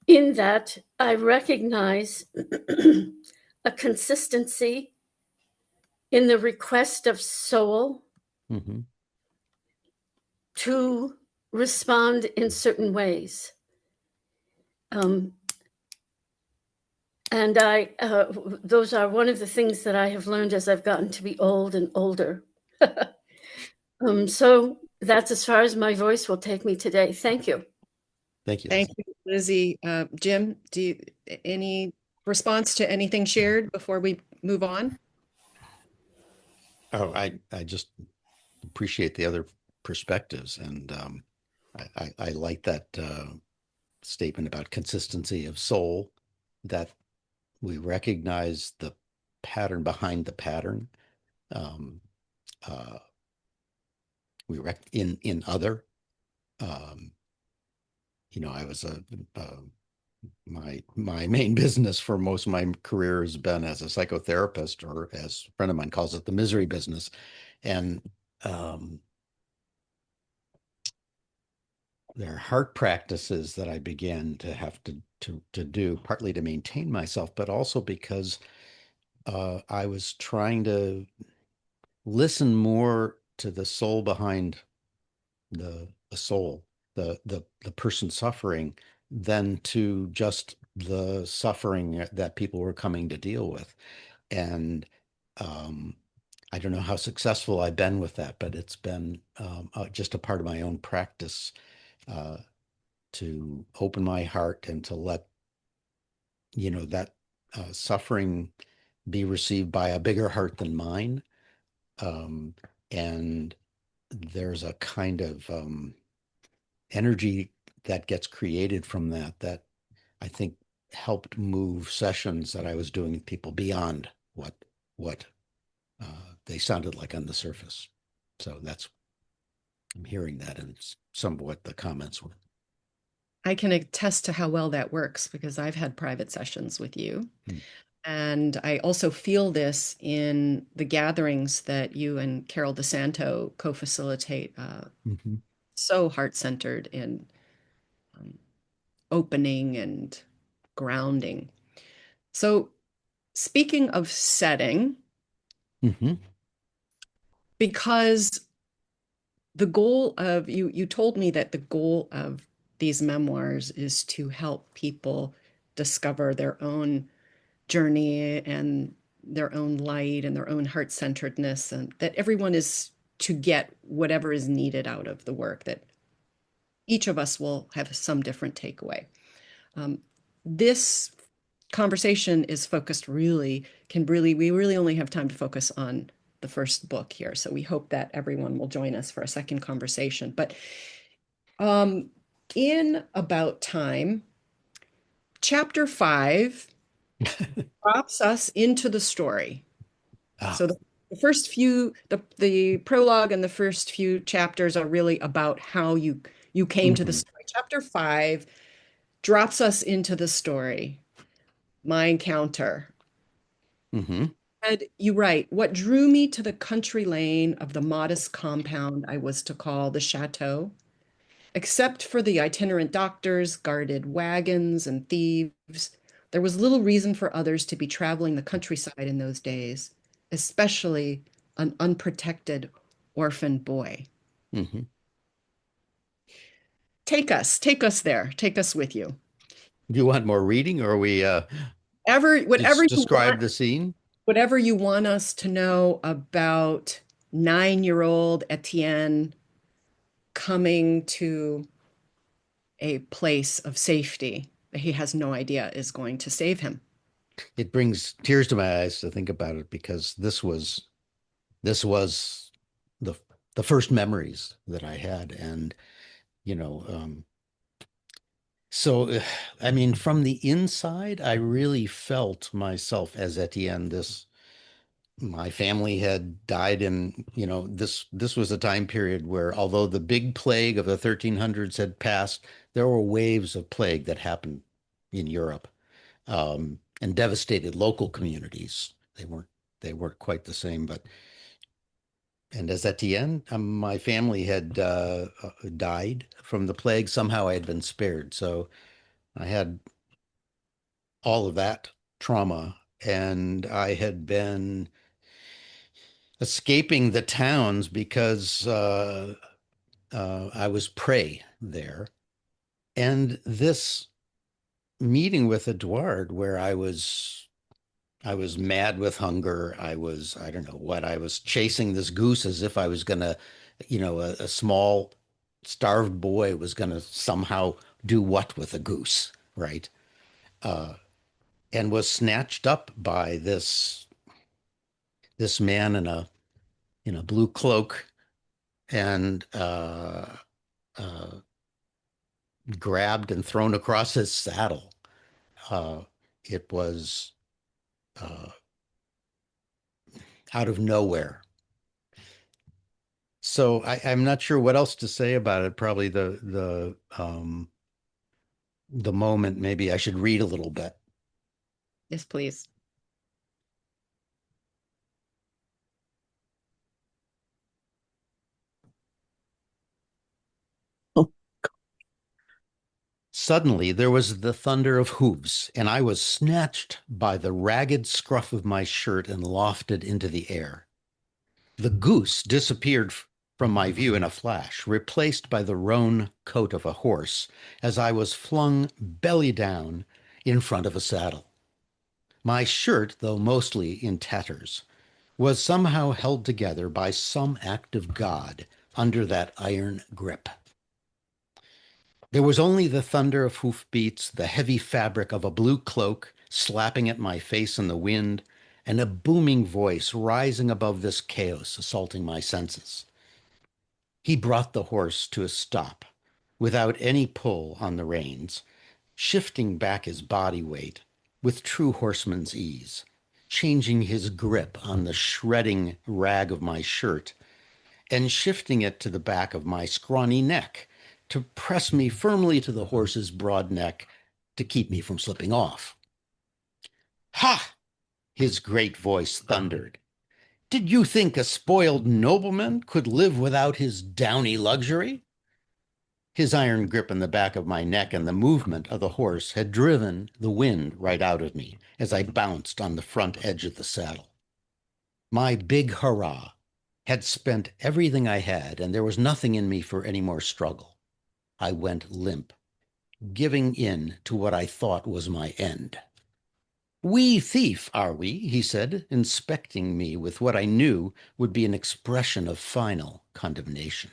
in that I recognize a consistency in the request of soul to respond in certain ways. And those are one of the things that I have learned as I've gotten to be old and older. So that's as far as my voice will take me today. Thank you. Thank you. Thank you, Lizzie. Jim, any response to anything shared before we move on? Oh, I just appreciate the other perspectives, and I like that statement about consistency of soul, that we recognize the pattern behind the pattern. We were in other, I was my main business for most of my career has been as a psychotherapist, or as a friend of mine calls it, the misery business. And there are heart practices that I began to have to do, partly to maintain myself, but also because I was trying to listen more to the soul behind the soul, the person suffering, than to just the suffering that people were coming to deal with. And I don't know how successful I've been with that, but it's been just a part of my own practice uh, to open my heart and to let that suffering be received by a bigger heart than mine. And there's a kind of energy that gets created from that I think helped move sessions that I was doing with people beyond what they sounded like on the surface. So I'm hearing that in some of what the comments were. I can attest to how well that works because I've had private sessions with you. And I also feel this in the gatherings that you and Carol DeSanto co-facilitate, so heart-centered in opening and grounding. So speaking of setting, because the goal of you told me that the goal of these memoirs is to help people discover their own journey and their own light and their own heart-centeredness, and that everyone is to get whatever is needed out of the work, that each of us will have some different takeaway. This conversation is focused we really only have time to focus on the first book here. So we hope that everyone will join us for a second conversation. But in About Time, chapter 5 drops us into the story. So the first few, the prologue and the first few chapters are really about how you came to the story. Chapter 5 drops us into the story. My encounter. And you write, what drew me to the country lane of the modest compound I was to call the chateau, except for the itinerant doctors, guarded wagons, and thieves, there was little reason for others to be traveling the countryside in those days, especially an unprotected orphan boy. Take us there. Take us with you. Do you want more reading, or are we Whatever you describe want, the scene? whatever you want us to know about 9-year-old Etienne coming to a place of safety that he has no idea is going to save him. It brings tears to my eyes to think about it, because this was the first memories that I had. And so I mean, from the inside, I really felt myself as Etienne. My family had died in, this was a time period where, although the big plague of the 1300s had passed, there were waves of plague that happened in Europe, and devastated local communities. They weren't quite the same, and as Etienne, my family had died from the plague. Somehow I had been spared. So I had all of that trauma, and I had been escaping the towns because I was prey there. And this meeting with Edouard, where I was mad with hunger. I don't know what, I was chasing this goose as if I was gonna, a small starved boy was gonna somehow do what with a goose, right? And was snatched up by this man in a blue cloak, and grabbed and thrown across his saddle. It was out of nowhere. So I'm not sure what else to say about it. Probably the moment maybe I should read a little bit. Yes, please. Suddenly there was the thunder of hooves, and I was snatched by the ragged scruff of my shirt and lofted into the air. The goose disappeared from my view in a flash, replaced by the roan coat of a horse, as I was flung belly down in front of a saddle. My shirt, though mostly in tatters, was somehow held together by some act of God under that iron grip. There was only the thunder of hoofbeats, the heavy fabric of a blue cloak slapping at my face in the wind, and a booming voice rising above this chaos assaulting my senses. He brought the horse to a stop without any pull on the reins, shifting back his body weight with true horseman's ease, changing his grip on the shredding rag of my shirt and shifting it to the back of my scrawny neck to press me firmly to the horse's broad neck to keep me from slipping off. Ha! His great voice thundered. Did you think a spoiled nobleman could live without his downy luxury? His iron grip in the back of my neck and the movement of the horse had driven the wind right out of me as I bounced on the front edge of the saddle. My big hurrah had spent everything I had, and there was nothing in me for any more struggle. I went limp, giving in to what I thought was my end. We thief, are we? He said, inspecting me with what I knew would be an expression of final condemnation.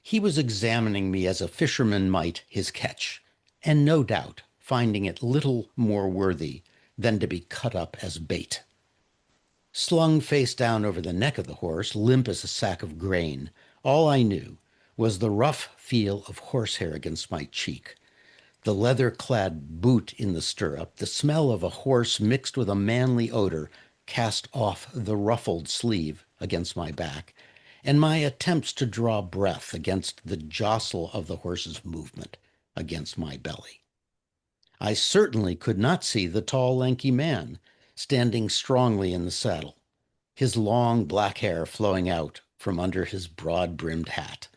He was examining me as a fisherman might his catch, and no doubt finding it little more worthy than to be cut up as bait. Slung face down over the neck of the horse, limp as a sack of grain, all I knew was the rough feel of horsehair against my cheek, the leather-clad boot in the stirrup, the smell of a horse mixed with a manly odor cast off the ruffled sleeve against my back, and my attempts to draw breath against the jostle of the horse's movement against my belly. I certainly could not see the tall, lanky man standing strongly in the saddle, his long black hair flowing out from under his broad-brimmed hat.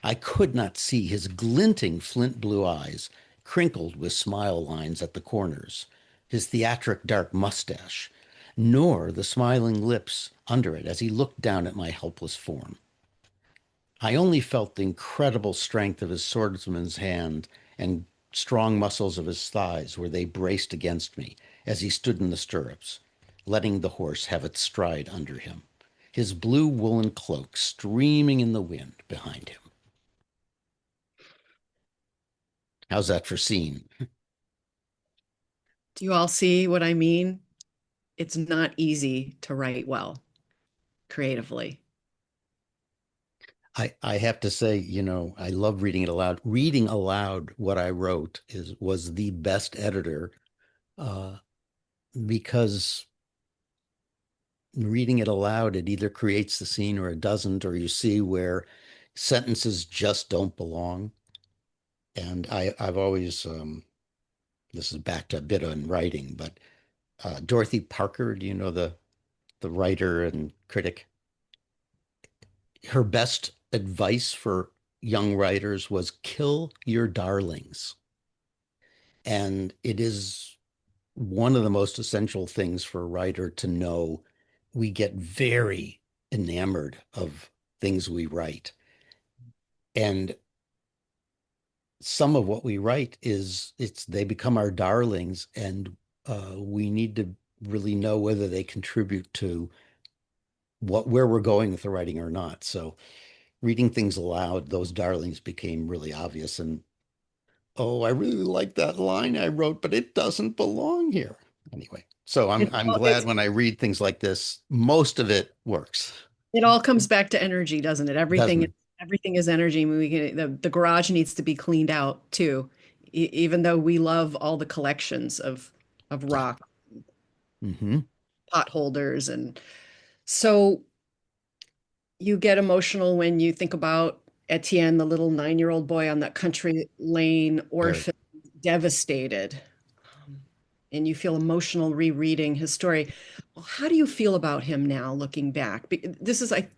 I could not see his glinting flint blue eyes, crinkled with smile lines at the corners, his theatric dark mustache, nor the smiling lips under it as he looked down at my helpless form. I only felt the incredible strength of his swordsman's hand and strong muscles of his thighs where they braced against me as he stood in the stirrups, letting the horse have its stride under him, his blue woolen cloak streaming in the wind behind him. How's that for scene? Do you all see what I mean? It's not easy to write well creatively. I have to say, I love reading it aloud. Reading aloud what I wrote was the best editor because reading it aloud, it either creates the scene or it doesn't, or you see where sentences just don't belong. And I've always, this is back to a bit on writing, but Dorothy Parker, do you know the writer and critic? Her best advice for young writers was kill your darlings. And it is one of the most essential things for a writer to know. We get very enamored of things we write. And some of what we write they become our darlings, and we need to really know whether they contribute to where we're going with the writing or not. So reading things aloud, those darlings became really obvious. And oh, I really like that line I wrote, but it doesn't belong here. Anyway, so I'm glad when I read things like this, most of it works. It all comes back to energy, doesn't it? Doesn't it? Everything is energy. The garage needs to be cleaned out too, even though we love all the collections of rock, Mm-hmm. pot holders, and so you get emotional when you think about Etienne, the little 9-year-old boy on that country lane, Very. orphan, devastated. And you feel emotional rereading his story. Well, how do you feel about him now, looking back? This is, I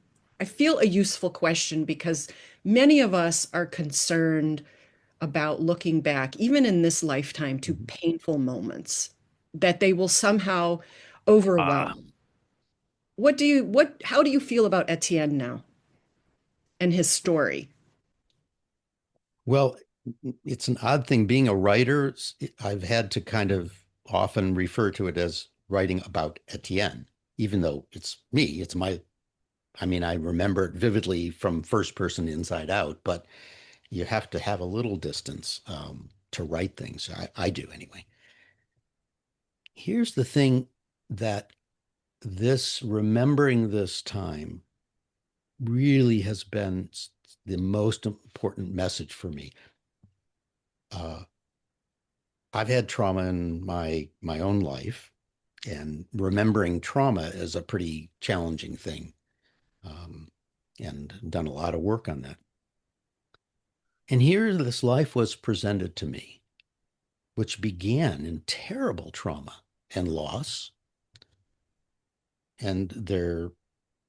feel, a useful question because many of us are concerned about looking back, even in this lifetime, to Mhm. painful moments, that they will somehow Ah, overwhelm. How do you feel about Etienne now and his story? well, it's an odd thing being a writer. I've had to kind of often refer to it as writing about Etienne, even though it's me. It's my, I mean, I remember it vividly from first person inside out, but you have to have a little distance to write things. I do anyway. Here's the thing that remembering this time really has been the most important message for me. Uh, I've had trauma in my own life, and remembering trauma is a pretty challenging thing, um, and done a lot of work on that. And here, this life was presented to me, which began in terrible trauma and loss, and there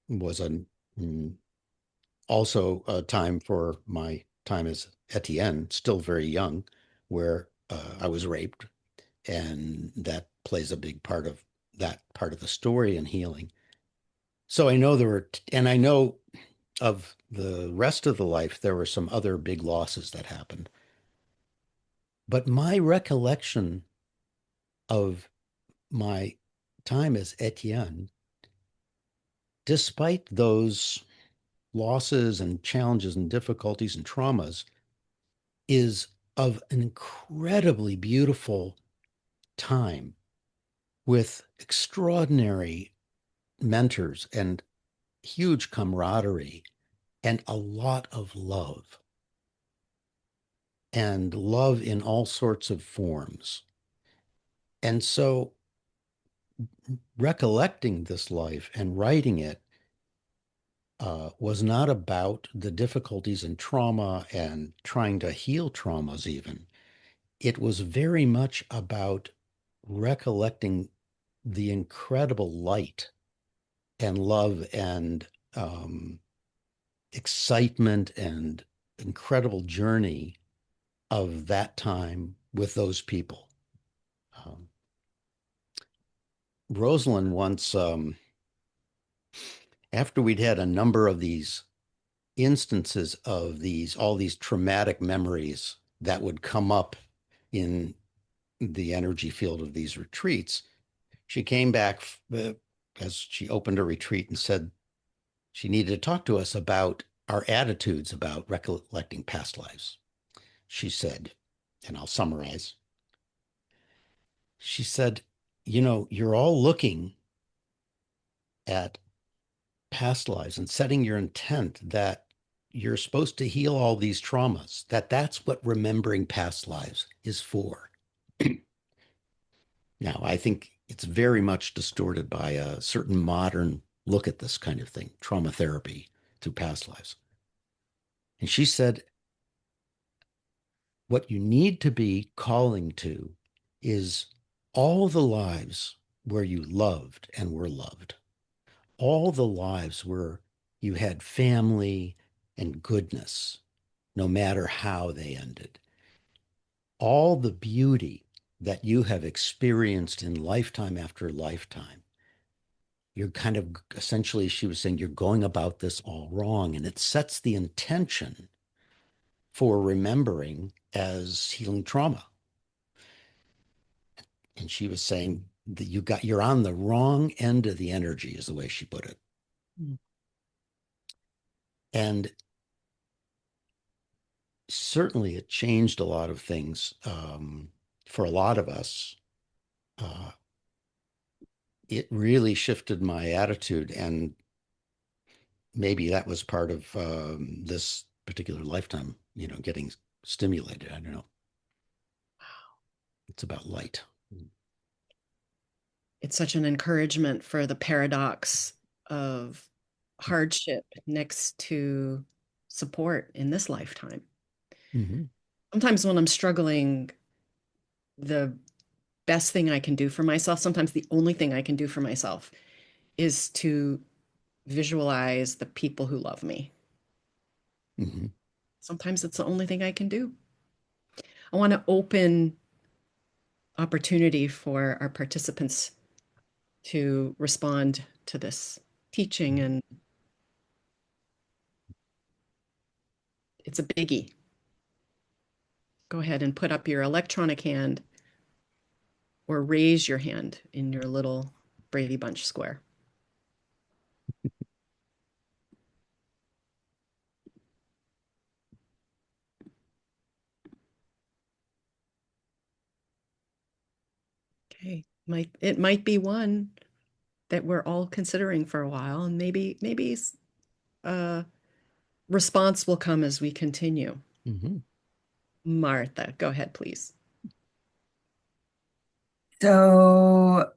was also a time for my time as Etienne, still very young, where I was raped, and that plays a big part of that part of the story and healing. So I know there were, and I know of the rest of the life, there were some other big losses that happened. But my recollection of my time as Etienne, despite those losses and challenges and difficulties and traumas, is of an incredibly beautiful time with extraordinary mentors and huge camaraderie and a lot of love, and love in all sorts of forms. And so recollecting this life and writing it was not about the difficulties and trauma and trying to heal traumas even. It was very much about recollecting the incredible light and love and excitement and incredible journey of that time with those people. Um, Rosalind once, after we'd had a number of these instances of all these traumatic memories that would come up in the energy field of these retreats, she came back as she opened a retreat and said she needed to talk to us about our attitudes about recollecting past lives. She said, and I'll summarize, she said, you're all looking at past lives and setting your intent that you're supposed to heal all these traumas, that's what remembering past lives is for. Now, I think it's very much distorted by a certain modern look at this kind of thing, trauma therapy through past lives. And she said, what you need to be calling to is all the lives where you loved and were loved, all the lives where you had family and goodness, no matter how they ended, all the beauty that you have experienced in lifetime after lifetime. You're kind of essentially, she was saying, you're going about this all wrong. And it sets the intention for remembering as healing trauma. And she was saying that you're on the wrong end of the energy, is the way she put it. Mm. And certainly it changed a lot of things for a lot of us. It really shifted my attitude, and maybe that was part of this particular lifetime, getting stimulated. I don't know. It's about light. It's such an encouragement for the paradox of hardship next to support in this lifetime. Mm-hmm. Sometimes when I'm struggling, the best thing I can do for myself, sometimes the only thing I can do for myself, is to visualize the people who love me. Mm-hmm. Sometimes it's the only thing I can do. I want to open opportunity for our participants to respond to this teaching, and it's a biggie. Go ahead and put up your electronic hand or raise your hand in your little Brady Bunch square. Okay, it might be one that we're all considering for a while, and maybe a response will come as we continue. Mm-hmm. Martha, go ahead, please. So,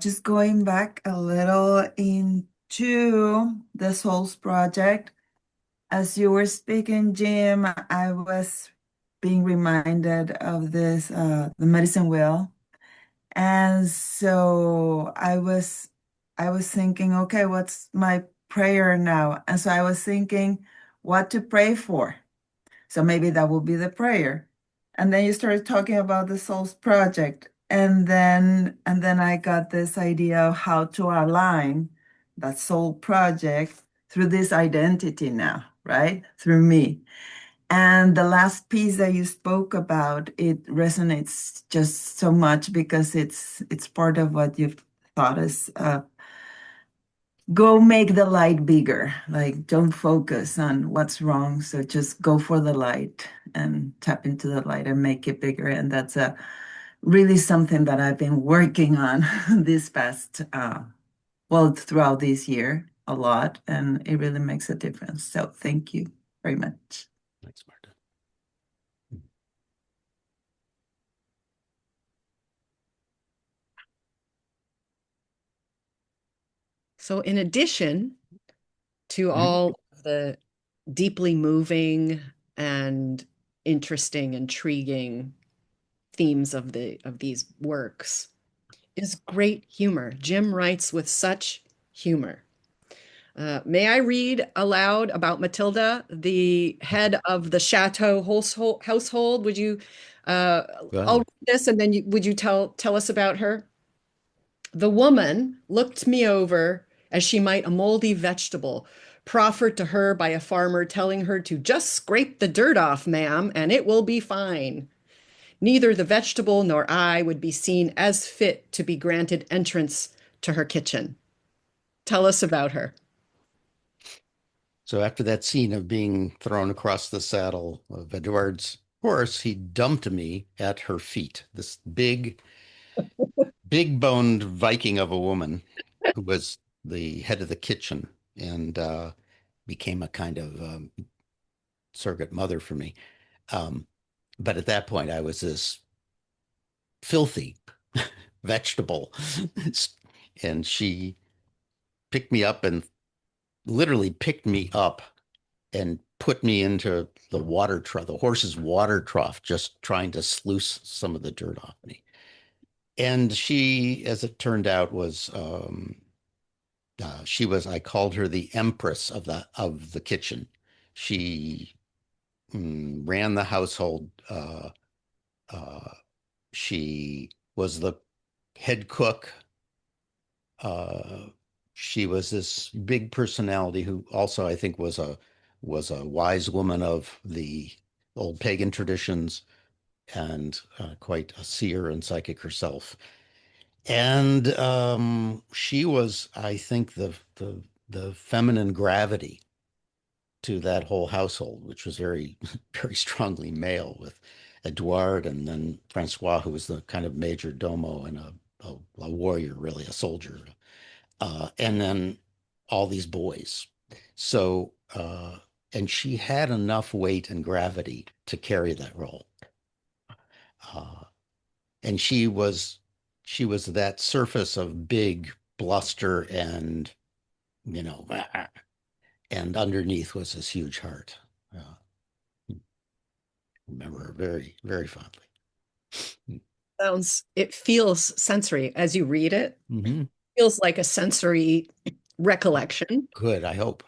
just going back a little into the Souls Project, as you were speaking, Jim, I was being reminded of this, the medicine wheel. And so I was thinking, okay, what's my prayer now? And so I was thinking what to pray for. So maybe that will be the prayer. And then you started talking about the Souls Project. And then I got this idea of how to align that soul project through this identity now, right? Through me. And the last piece that you spoke about, it resonates just so much because it's part of what you've taught us. Go make the light bigger. Like, don't focus on what's wrong. So just go for the light and tap into the light and make it bigger. And that's really something that I've been working on this past, well, throughout this year a lot. And it really makes a difference. So thank you very much. Thanks, Marta. So in addition to all the deeply moving and interesting, intriguing themes of these works, is great humor. Jim writes with such humor. May I read aloud about Matilda, the head of the Chateau household? Would you? I'll read this, and then would you tell us about her? The woman looked me over as she might a moldy vegetable, proffered to her by a farmer, telling her to just scrape the dirt off, ma'am, and it will be fine. Neither the vegetable nor I would be seen as fit to be granted entrance to her kitchen. Tell us about her. So after that scene of being thrown across the saddle of Edward's horse, he dumped me at her feet. This big boned Viking of a woman who was the head of the kitchen and became a kind of surrogate mother for me. But at that point, I was this filthy vegetable. And she picked me up and literally picked me up and put me into the water trough, the horse's water trough, just trying to sluice some of the dirt off me. And she, as it turned out, was I called her the empress of the kitchen. She ran the household. She was the head cook. She was this big personality who also, I think, was a wise woman of the old pagan traditions and quite a seer and psychic herself. And she was, I think, the feminine gravity to that whole household, which was very, very strongly male, with Edouard and then Francois, who was the kind of major domo and a warrior, really, a soldier. And then all these boys. So, and she had enough weight and gravity to carry that role. And she was that surface of big bluster and, you know, and underneath was this huge heart. Remember her very, very fondly. It feels sensory as you read it. Mm-hmm. Feels like a sensory recollection. Good, I hope.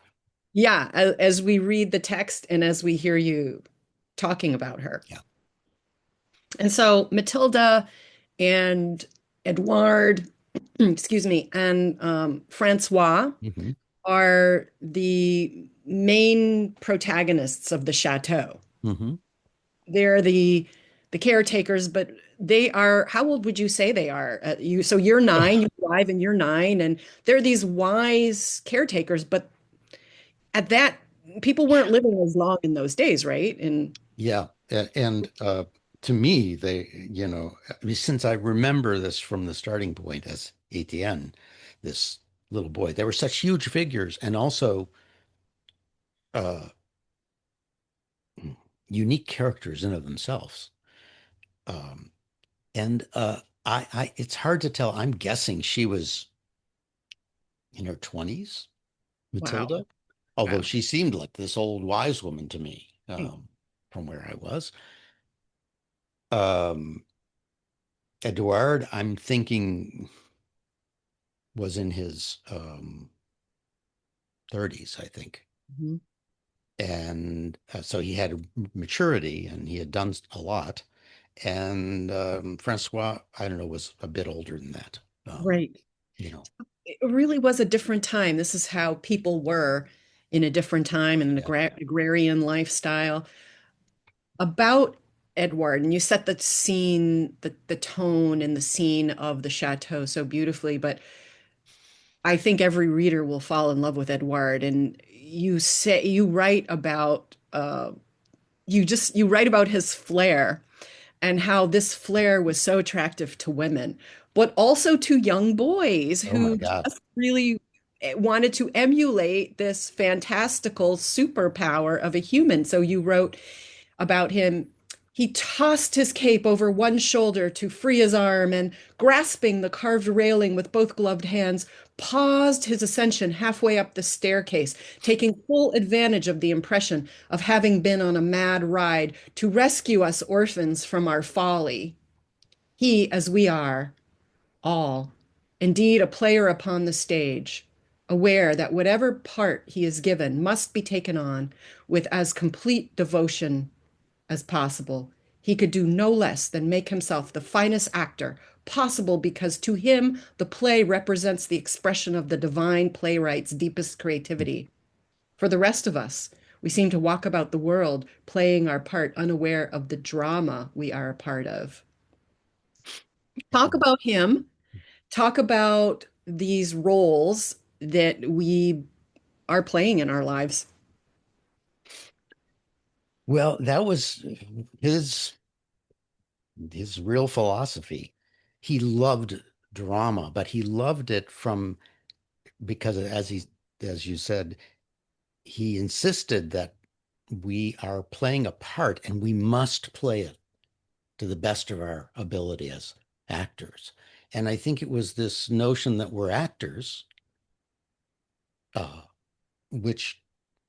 Yeah, as we read the text and as we hear you talking about her. Yeah. And so Matilda and Edouard, excuse me, and Francois Mm-hmm. are the main protagonists of the chateau. Mm-hmm. They're the caretakers, but they are, how old would you say they are? So you're nine, you arrive and you're nine, and they're these wise caretakers, but at that, people weren't living as long in those days, right? And Yeah. And to me, I mean, since I remember this from the starting point as Etienne, this little boy, they were such huge figures and also uh, unique characters in of themselves. Um, and it's hard to tell. I'm guessing she was in her 20s, wow, Matilda, although wow. she seemed like this old wise woman to me, from where I was. Um, Edouard, I'm thinking was in his 30s, I think. Mhm. And so he had maturity and he had done a lot. And Francois, I don't know, was a bit older than that. Right. You know, It really was a different time. This is how people were in a different time in an yeah. agrarian lifestyle. About Edward, and you set the scene, the tone and the scene of the chateau so beautifully, but I think every reader will fall in love with Edward. And you write about you write about his flair and how this flair was so attractive to women, but also to young boys Oh my who God. just really wanted to emulate this fantastical superpower of a human. So you wrote about him. He tossed his cape over one shoulder to free his arm and, grasping the carved railing with both gloved hands, paused his ascension halfway up the staircase, taking full advantage of the impression of having been on a mad ride to rescue us orphans from our folly. He, as we are, all, indeed a player upon the stage, aware that whatever part he is given must be taken on with as complete devotion as possible. He could do no less than make himself the finest actor possible because to him the play represents the expression of the divine playwright's deepest creativity. For the rest of us, we seem to walk about the world playing our part unaware of the drama we are a part of. Talk about him. Talk about these roles that we are playing in our lives. Well, that was his his real philosophy. He loved drama, but he loved it from because as you said, he insisted that we are playing a part and we must play it to the best of our ability as actors. And I think it was this notion that we're actors, uh, which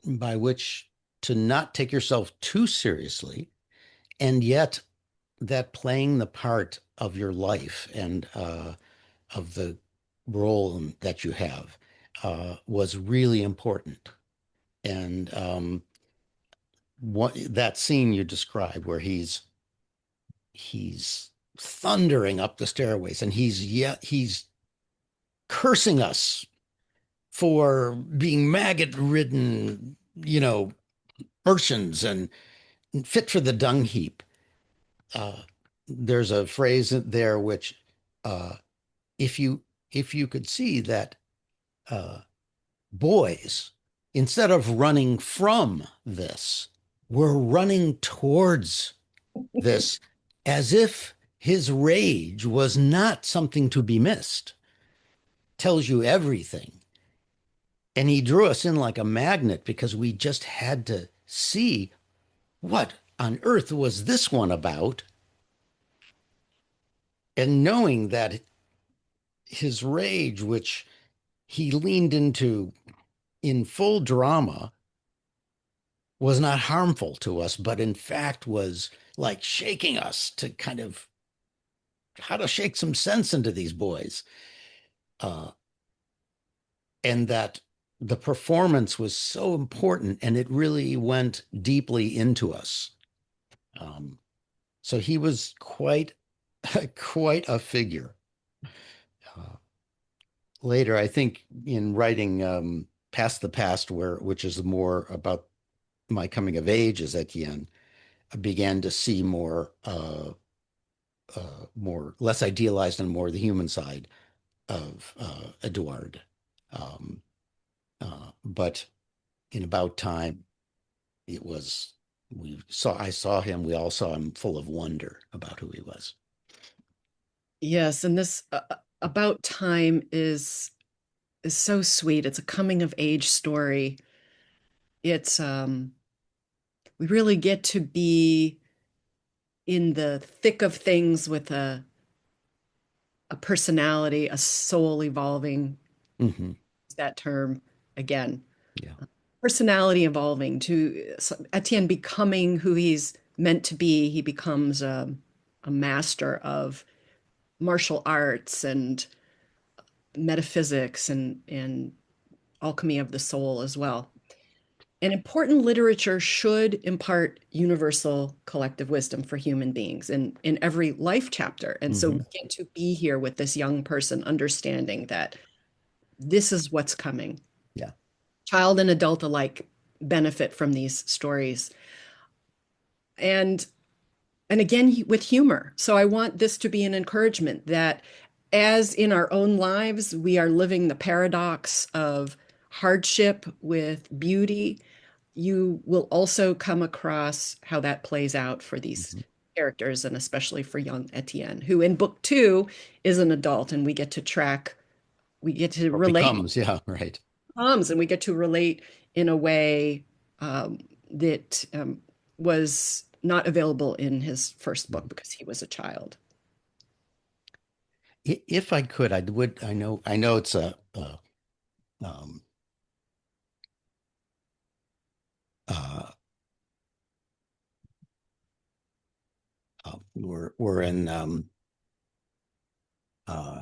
by which to not take yourself too seriously, and yet that playing the part of your life and of the role that you have was really important. And what that scene you described, where he's thundering up the stairways and he's cursing us for being maggot ridden, urchins and fit for the dung heap. Uh, there's a phrase there which, uh, if you could see that uh, boys, instead of running from this, were running towards this as if his rage was not something to be missed, tells you everything. And he drew us in like a magnet because we just had to see what on earth was this one about. And knowing that his rage, which he leaned into in full drama was not harmful to us, but in fact was like shaking us to kind of how to shake some sense into these boys. Uh, and that the performance was so important and it really went deeply into us. So he was quite quite a figure. Uh, Later, I think in writing Past the Past, which is more about my coming of age as Etienne, I began to see more less idealized and more the human side of Edouard. Um, but in About Time, it was I saw him, we all saw him full of wonder about who he was. Yes, and this About Time is so sweet. It's a coming of age story. It's we really get to be in the thick of things with a personality, a soul evolving, Mm-hmm. that term again. Yeah. Personality evolving to Etienne becoming who he's meant to be. He becomes a master of martial arts and metaphysics and alchemy of the soul as well. And important literature should impart universal collective wisdom for human beings in every life chapter. And so we get to be here with this young person understanding that this is what's coming. Yeah. Child and adult alike benefit from these stories. And again with humor. So I want this to be an encouragement that as in our own lives, we are living the paradox of hardship with beauty. You will also come across how that plays out for these characters, and especially for young Etienne, who in book 2 is an adult, and we get to Or relate becomes, yeah, right. and we get to relate in a way that was not available in his first book because he was a child. If I could, I would. I know it's um, uh, we're in uh,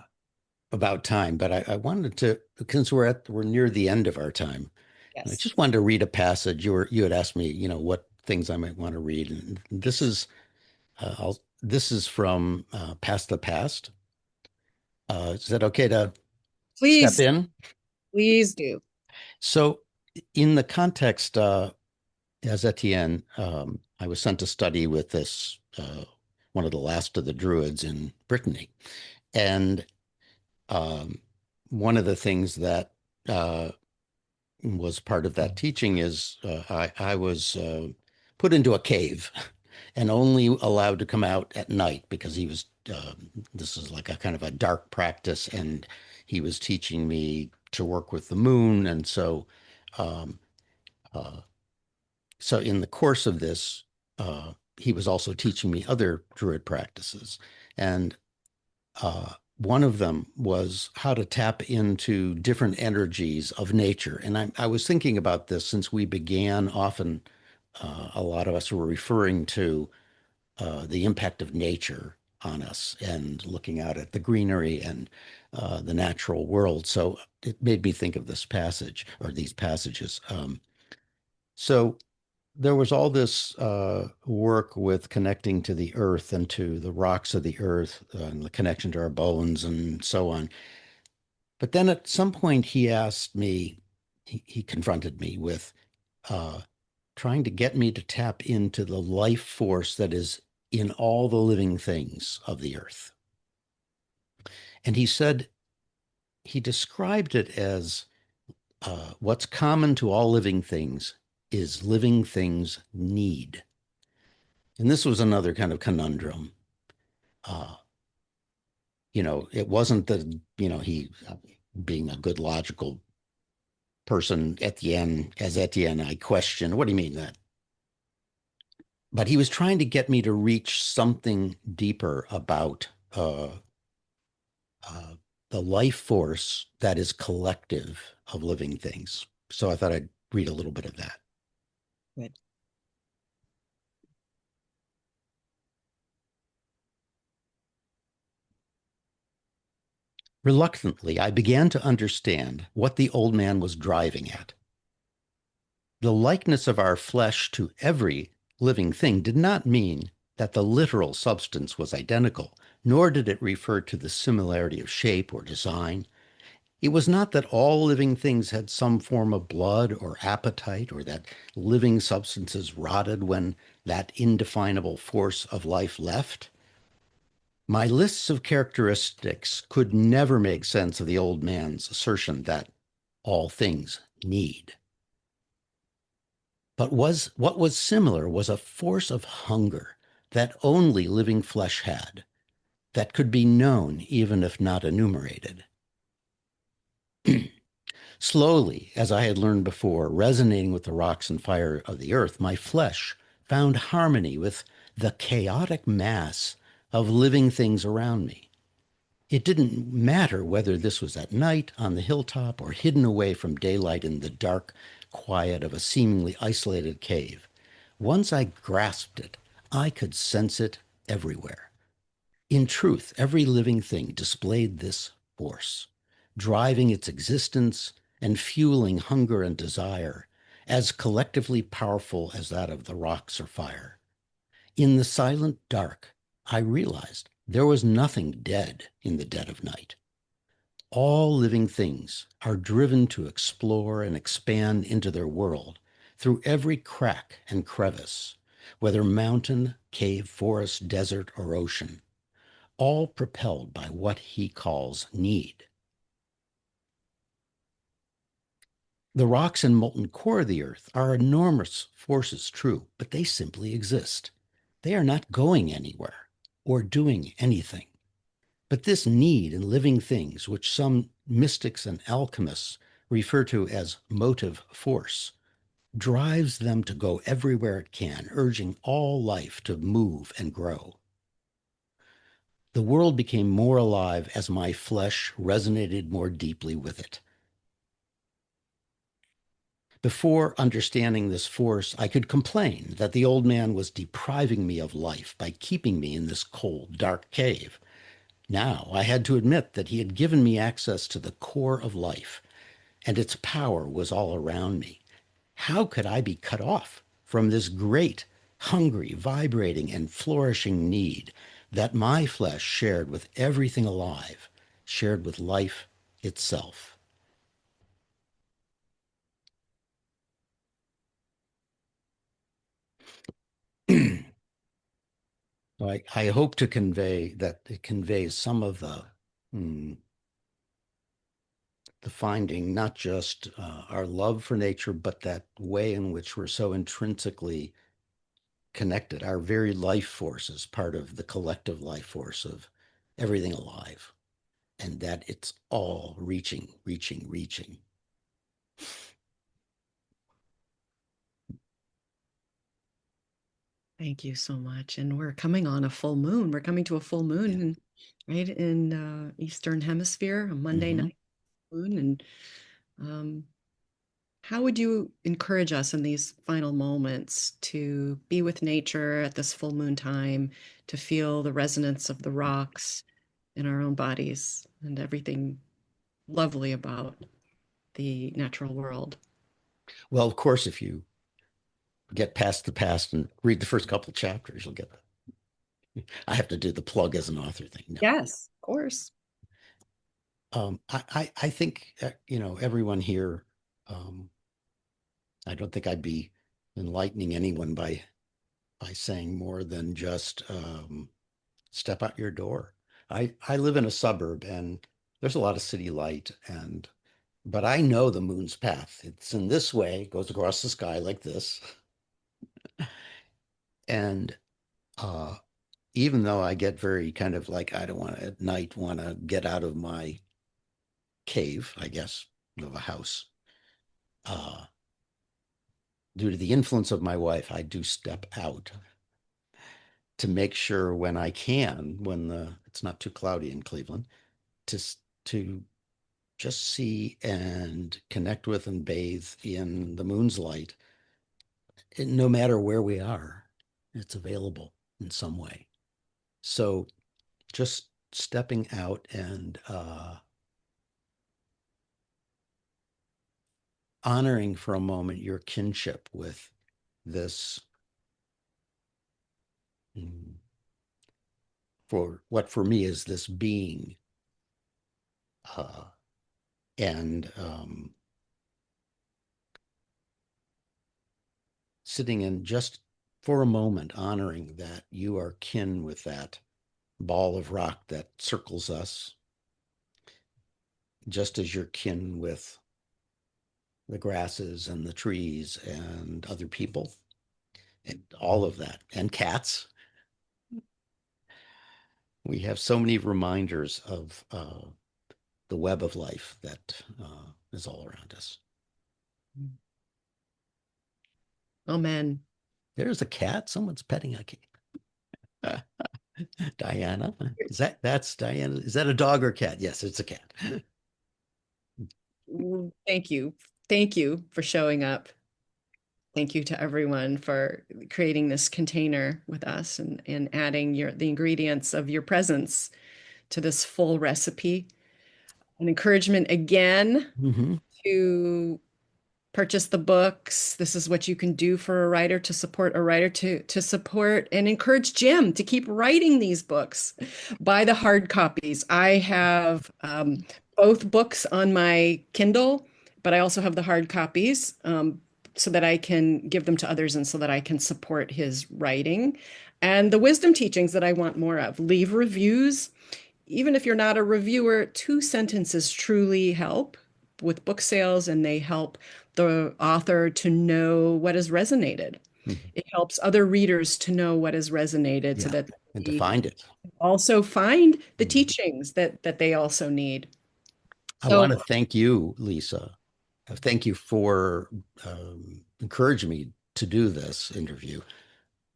About Time, but I wanted to, since we're near the end of our time, I Yes. just wanted to read a passage. You had asked me, what things I might want to read, and this is from Past the Past. Is that okay to step Please, in? please do. So, in the context, as Etienne, I was sent to study with this one of the last of the Druids in Brittany, and one of the things that was part of that teaching is I was put into a cave and only allowed to come out at night because he was this is like a kind of a dark practice, and he was teaching me to work with the moon. And um, uh, so in the course of this, he was also teaching me other druid practices, and one of them was how to tap into different energies of nature. And I was thinking about this since we began. Often, a lot of us were referring to the impact of nature on us and looking out at the greenery and the natural world. So it made me think of this passage or these passages. So there was all this work with connecting to the earth and to the rocks of the earth and the connection to our bones and so on. But then at some point he asked me, he confronted me with uh, trying to get me to tap into the life force that is in all the living things of the earth. And he said, he described it as what's common to all living things is living things need. And this was another kind of conundrum. Uh, it wasn't that, he, being a good logical person, as Etienne, I questioned, what do you mean that? But he was trying to get me to reach something deeper about uh, the life force that is collective of living things. So I thought I'd read a little bit of that. Good. Reluctantly, I began to understand what the old man was driving at. The likeness of our flesh to every living thing did not mean that the literal substance was identical, nor did it refer to the similarity of shape or design. It was not that all living things had some form of blood or appetite, or that living substances rotted when that indefinable force of life left. My lists of characteristics could never make sense of the old man's assertion that all things need. But what was similar was a force of hunger that only living flesh had, that could be known even if not enumerated. Slowly, as I had learned before, resonating with the rocks and fire of the earth, my flesh found harmony with the chaotic mass of living things around me. It didn't matter whether this was at night on the hilltop or hidden away from daylight in the dark quiet of a seemingly isolated cave. Once I grasped it, I could sense it everywhere. In truth, every living thing displayed this force, driving its existence and fueling hunger and desire, as collectively powerful as that of the rocks or fire. In the silent dark, I realized there was nothing dead in the dead of night. All living things are driven to explore and expand into their world through every crack and crevice, whether mountain, cave, forest, desert, or ocean, all propelled by what he calls need. The rocks and molten core of the earth are enormous forces, true, but they simply exist. They are not going anywhere or doing anything. But this need in living things, which some mystics and alchemists refer to as motive force, drives them to go everywhere it can, urging all life to move and grow. The world became more alive as my flesh resonated more deeply with it. Before understanding this force, I could complain that the old man was depriving me of life by keeping me in this cold, dark cave. Now I had to admit that he had given me access to the core of life, and its power was all around me. How could I be cut off from this great, hungry, vibrating, and flourishing need that my flesh shared with everything alive, shared with life itself? I hope to convey that it conveys some of the finding, not just our love for nature, but that way in which we're so intrinsically connected. Our very life force is part of the collective life force of everything alive, and that it's all reaching, reaching, reaching. Thank you so much. And we're coming on a full moon. We're coming to a full moon, right in Eastern Hemisphere, a Monday night moon. And how would you encourage us in these final moments to be with nature at this full moon time, to feel the resonance of the rocks in our own bodies and everything lovely about the natural world? Well, of course, if you get past the past and read the first couple chapters, you'll get that. I have to do the plug as an author thing. No. Yes, of course. I think, everyone here, I don't think I'd be enlightening anyone by saying more than just step out your door. I live in a suburb and there's a lot of city light, but I know the moon's path. It's in this way, it goes across the sky like this. And even though I get very kind of like, I don't want to at night want to get out of my cave, I guess, of a house. Due to the influence of my wife, I do step out to make sure when I can, when it's not too cloudy in Cleveland, to just see and connect with and bathe in the moon's light, no matter where we are, it's available in some way. So just stepping out and honoring for a moment your kinship with this, for what for me is this being, and sitting in just for a moment, honoring that you are kin with that ball of rock that circles us, just as you're kin with the grasses and the trees and other people and all of that, and cats. We have so many reminders of the web of life that is all around us. Amen. There's a cat. Someone's petting a cat. Diana, that's Diana? Is that a dog or cat? Yes, it's a cat. Thank you. Thank you for showing up. Thank you to everyone for creating this container with us and adding the ingredients of your presence to this full recipe. An encouragement again to purchase the books. This is what you can do for a writer, to support a writer, to support and encourage Jim to keep writing these books. Buy the hard copies. I have both books on my Kindle, but I also have the hard copies, so that I can give them to others and so that I can support his writing. And the wisdom teachings that I want more of. Leave reviews. Even if you're not a reviewer, 2 sentences truly help with book sales, and they help the author to know what has resonated. It helps other readers to know what has resonated, so that and to find it. Also find the teachings that they also need. I want to thank you, Lisa. Thank you for encouraging me to do this interview,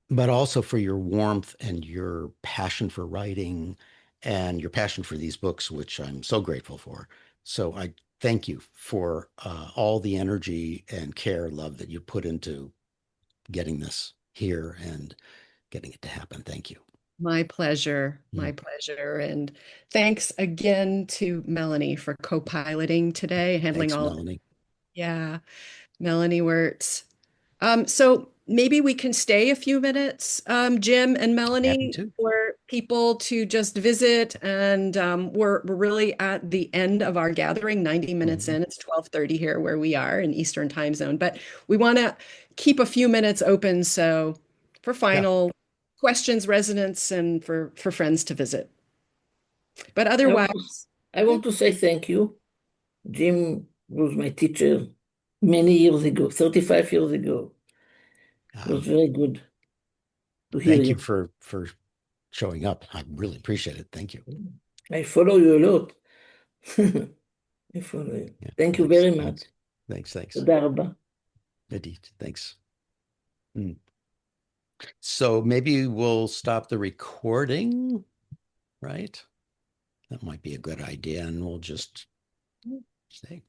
but also for your warmth and your passion for writing and your passion for these books, which I'm so grateful for. So I thank you for all the energy and care, love that you put into getting this here and getting it to happen. Thank you. My pleasure. My pleasure. And thanks again to Melanie for co-piloting today, handling Thanks, all. Melanie. Yeah, Melanie Wirtz. So maybe we can stay a few minutes, Jim and Melanie, for people to just visit. And we're really at the end of our gathering, 90 minutes in. It's 12:30 here where we are in Eastern time zone, but we want to keep a few minutes open so for final questions, residents, and for friends to visit. But otherwise, I want to say thank you. Jim was my teacher many years ago, 35 years ago. It was very good to hear Thank you. you for showing up. I really appreciate it. Thank you. I follow you a lot. I follow you. Yeah, thank you very much. Thanks. תודה רבה. Indeed. Thanks. So maybe we'll stop the recording, right? That might be a good idea, and we'll just stay.